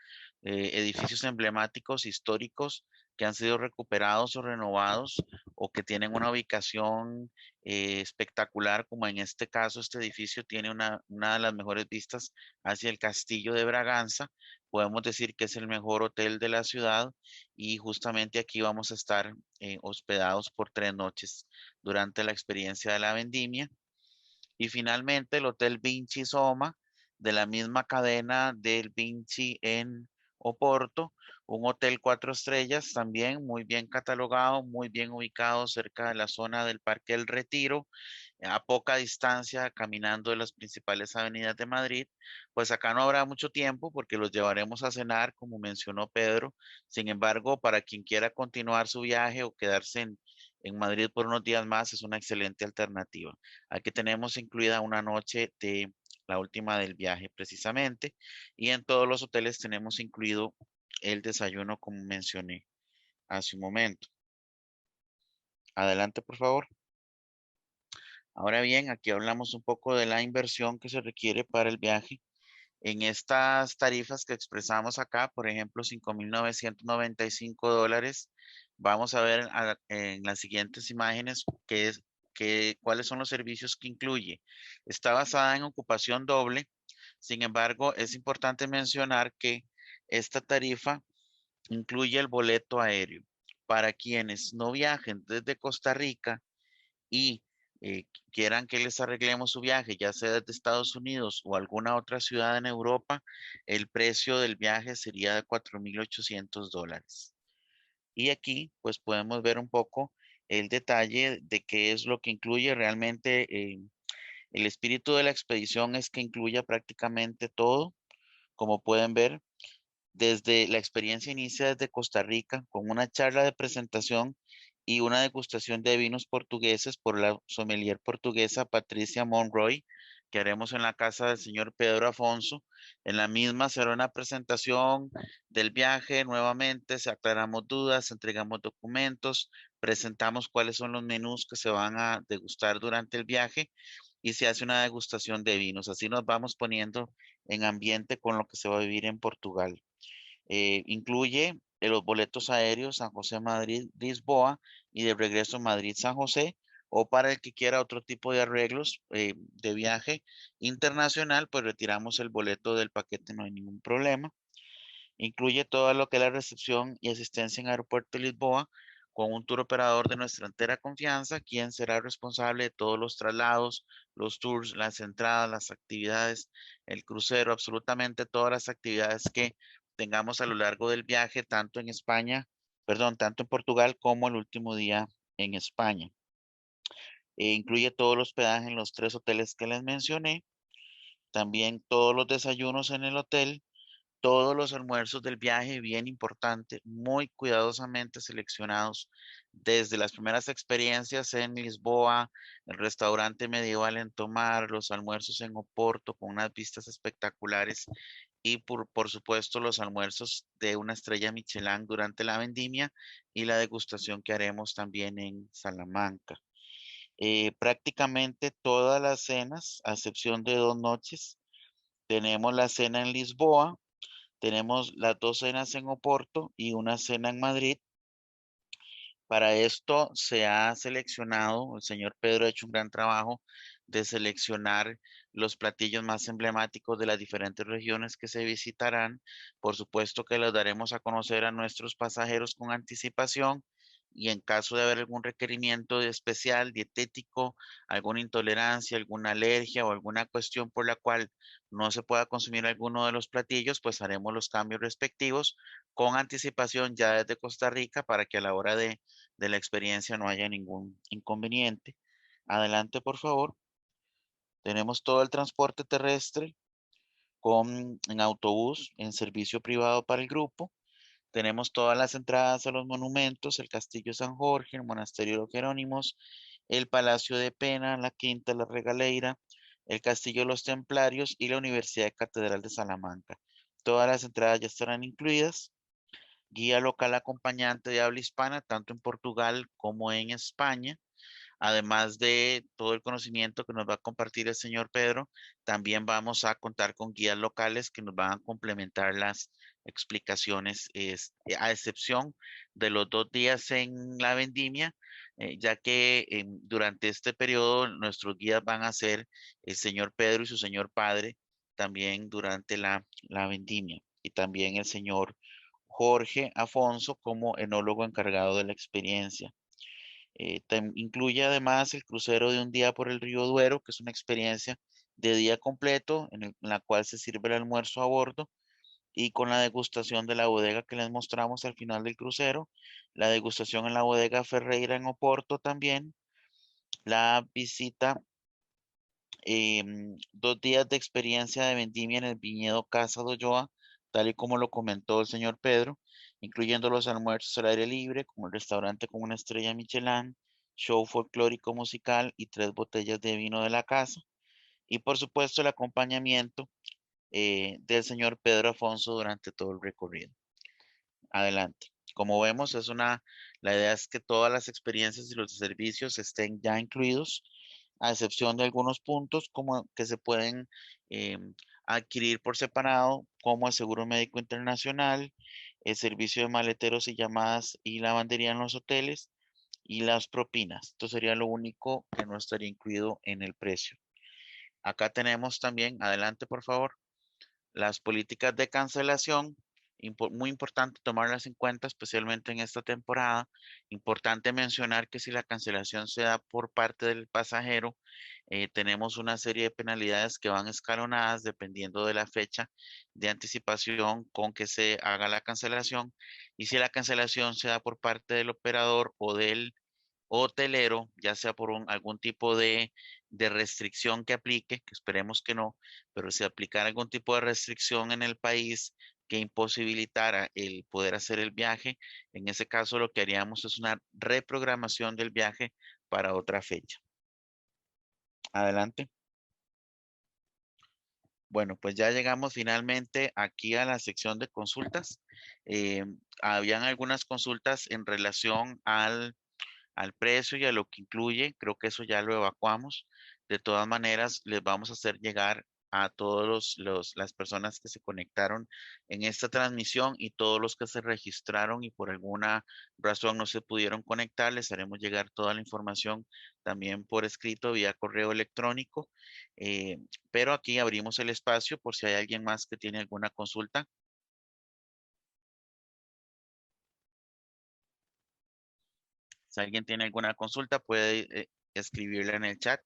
edificios emblemáticos históricos que han sido recuperados o renovados, o que tienen una ubicación espectacular, como en este caso este edificio tiene una de las mejores vistas hacia el castillo de Braganza. Podemos decir que es el mejor hotel de la ciudad, y justamente aquí vamos a estar hospedados por 3 noches durante la experiencia de la vendimia. Y finalmente el Hotel Vinci Soma, de la misma cadena del Vinci en Oporto, un hotel 4 estrellas, también muy bien catalogado, muy bien ubicado cerca de la zona del Parque del Retiro, a poca distancia caminando de las principales avenidas de Madrid. Pues acá no habrá mucho tiempo porque los llevaremos a cenar, como mencionó Pedro. Sin embargo, para quien quiera continuar su viaje o quedarse en Madrid por unos días más, es una excelente alternativa. Aquí tenemos incluida una noche de la última del viaje precisamente, y en todos los hoteles tenemos incluido el desayuno, como mencioné hace un momento. Adelante, por favor. Ahora bien, aquí hablamos un poco de la inversión que se requiere para el viaje. En estas tarifas que expresamos acá, por ejemplo, $5,995, vamos a ver en las siguientes imágenes cuáles son los servicios que incluye. Está basada en ocupación doble. Sin embargo, es importante mencionar que esta tarifa incluye el boleto aéreo. Para quienes no viajen desde Costa Rica y quieran que les arreglemos su viaje, ya sea desde Estados Unidos o alguna otra ciudad en Europa, el precio del viaje sería de $4,800. Y aquí pues podemos ver un poco el detalle de qué es lo que incluye realmente. El espíritu de la expedición es que incluya prácticamente todo. Como pueden ver, desde la experiencia inicia desde Costa Rica con una charla de presentación y una degustación de vinos portugueses por la sommelier portuguesa Patricia Monroy, que haremos en la casa del señor Pedro Afonso. En la misma será una presentación del viaje nuevamente, se aclaramos dudas, entregamos documentos, presentamos cuáles son los menús que se van a degustar durante el viaje, y se hace una degustación de vinos. Así nos vamos poniendo en ambiente con lo que se va a vivir en Portugal. Incluye los boletos aéreos San José-Madrid-Lisboa y de regreso Madrid-San José, o para el que quiera otro tipo de arreglos de viaje internacional, pues retiramos el boleto del paquete, no hay ningún problema. Incluye todo lo que es la recepción y asistencia en Aeropuerto de Lisboa, con un tour operador de nuestra entera confianza, quien será responsable de todos los traslados, los tours, las entradas, las actividades, el crucero, absolutamente todas las actividades que tengamos a lo largo del viaje, tanto en tanto en Portugal como el último día en España. Incluye todo el hospedaje en los 3 hoteles que les mencioné, también todos los desayunos en el hotel, todos los almuerzos del viaje, bien importante, muy cuidadosamente seleccionados desde las primeras experiencias en Lisboa, el restaurante medieval en Tomar, los almuerzos en Oporto con unas vistas espectaculares, y por supuesto los almuerzos de una estrella Michelin durante la vendimia, y la degustación que haremos también en Salamanca. Prácticamente todas las cenas, a excepción de 2 noches, tenemos la cena en Lisboa, Tenemos las 2 cenas en Oporto y una cena en Madrid. Para esto se ha seleccionado, el señor Pedro ha hecho un gran trabajo de seleccionar los platillos más emblemáticos de las diferentes regiones que se visitarán. Por supuesto que los daremos a conocer a nuestros pasajeros con anticipación y en caso de haber algún requerimiento especial, dietético, alguna intolerancia, alguna alergia o alguna cuestión por la cual no se pueda consumir alguno de los platillos, pues haremos los cambios respectivos con anticipación ya desde Costa Rica para que a la hora de la experiencia no haya ningún inconveniente. Adelante, por favor. Tenemos todo el transporte terrestre en autobús, en servicio privado para el grupo. Tenemos todas las entradas a los monumentos, el Castillo San Jorge, el Monasterio de los Jerónimos, el Palacio de Pena, la Quinta La Regaleira, el Castillo de los Templarios y la Universidad Catedral de Salamanca. Todas las entradas ya estarán incluidas. Guía local acompañante de habla hispana, tanto en Portugal como en España. Además de todo el conocimiento que nos va a compartir el señor Pedro, también vamos a contar con guías locales que nos van a complementar las explicaciones, a excepción de los 2 días en la vendimia, ya que durante este periodo nuestros guías van a ser el señor Pedro y su señor padre, también durante la vendimia, y también el señor Jorge Afonso como enólogo encargado de la experiencia. Incluye además el crucero de un día por el río Duero, que es una experiencia de día completo en la cual se sirve el almuerzo a bordo y con la degustación de la bodega que les mostramos al final del crucero, la degustación en la bodega Ferreira en Oporto también, la visita, 2 días de experiencia de vendimia en el viñedo Casa de Olloa, tal y como lo comentó el señor Pedro, incluyendo los almuerzos al aire libre, como el restaurante con una estrella Michelin, show folclórico musical y 3 botellas de vino de la casa. Y por supuesto el acompañamiento del señor Pedro Afonso durante todo el recorrido. Adelante. Como vemos, la idea es que todas las experiencias y los servicios estén ya incluidos, a excepción de algunos puntos como que se pueden adquirir por separado, como el seguro médico internacional, el servicio de maleteros y llamadas y lavandería en los hoteles y las propinas. Esto sería lo único que no estaría incluido en el precio. Acá tenemos también, adelante por favor, las políticas de cancelación, muy importante tomarlas en cuenta, especialmente en esta temporada. Importante mencionar que si la cancelación se da por parte del pasajero, tenemos una serie de penalidades que van escalonadas dependiendo de la fecha de anticipación con que se haga la cancelación. Y si la cancelación se da por parte del operador o del hotelero, ya sea por algún tipo de restricción que aplique, que esperemos que no, pero si aplicara algún tipo de restricción en el país que imposibilitara el poder hacer el viaje, en ese caso lo que haríamos es una reprogramación del viaje para otra fecha. Adelante. Bueno, pues ya llegamos finalmente aquí a la sección de consultas. Habían algunas consultas en relación al precio y a lo que incluye. Creo que eso ya lo evacuamos. De todas maneras, les vamos a hacer llegar a todos las personas que se conectaron en esta transmisión y todos los que se registraron y por alguna razón no se pudieron conectar, les haremos llegar toda la información también por escrito vía correo electrónico. Eh, pero aquí abrimos el espacio por si hay alguien más que tiene alguna consulta. Si alguien tiene alguna consulta, puede escribirla en el chat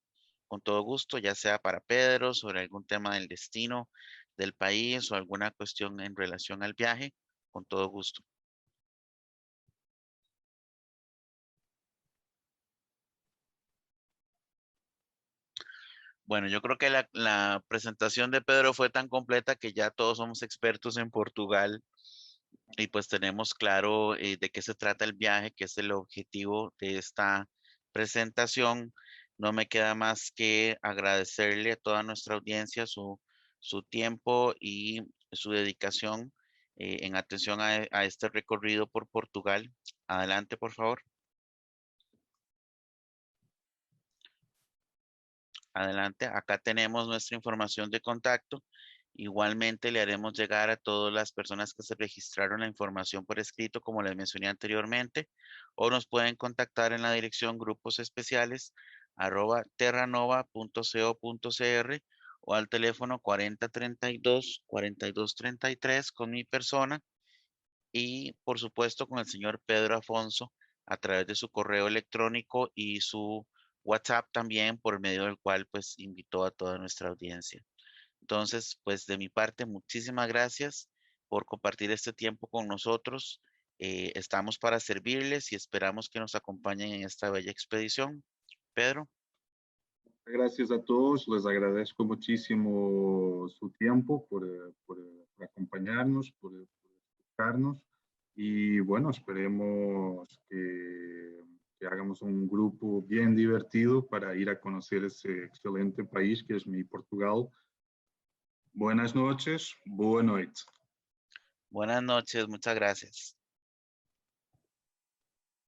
con todo gusto, ya sea para Pedro, sobre algún tema del destino del país o alguna cuestión en relación al viaje, con todo gusto. Bueno, yo creo que la presentación de Pedro fue tan completa que ya todos somos expertos en Portugal y pues tenemos claro de qué se trata el viaje, que es el objetivo de esta presentación. No me queda más que agradecerle a toda nuestra audiencia su tiempo y su dedicación en atención a este recorrido por Portugal. Adelante, por favor. Adelante. Acá tenemos nuestra información de contacto Igualmente le haremos llegar a todas las personas que se registraron la información por escrito, como les mencioné anteriormente, o nos pueden contactar en la dirección gruposespeciales@terranova.co.cr o al teléfono 4032-4233 con mi persona y por supuesto con el señor Pedro Afonso a través de su correo electrónico y su WhatsApp también, por medio del cual pues invitó a toda nuestra audiencia. Entonces, pues de mi parte, muchísimas gracias por compartir este tiempo con nosotros. Estamos para servirles y esperamos que nos acompañen en esta bella expedición. Pedro. Gracias a todos, les agradezco muchísimo su tiempo por acompañarnos, por escucharnos y bueno, esperemos que hagamos un grupo bien divertido para ir a conocer ese excelente país que es mi Portugal. Buenas noches, boa noite. Buenas noches, muchas gracias.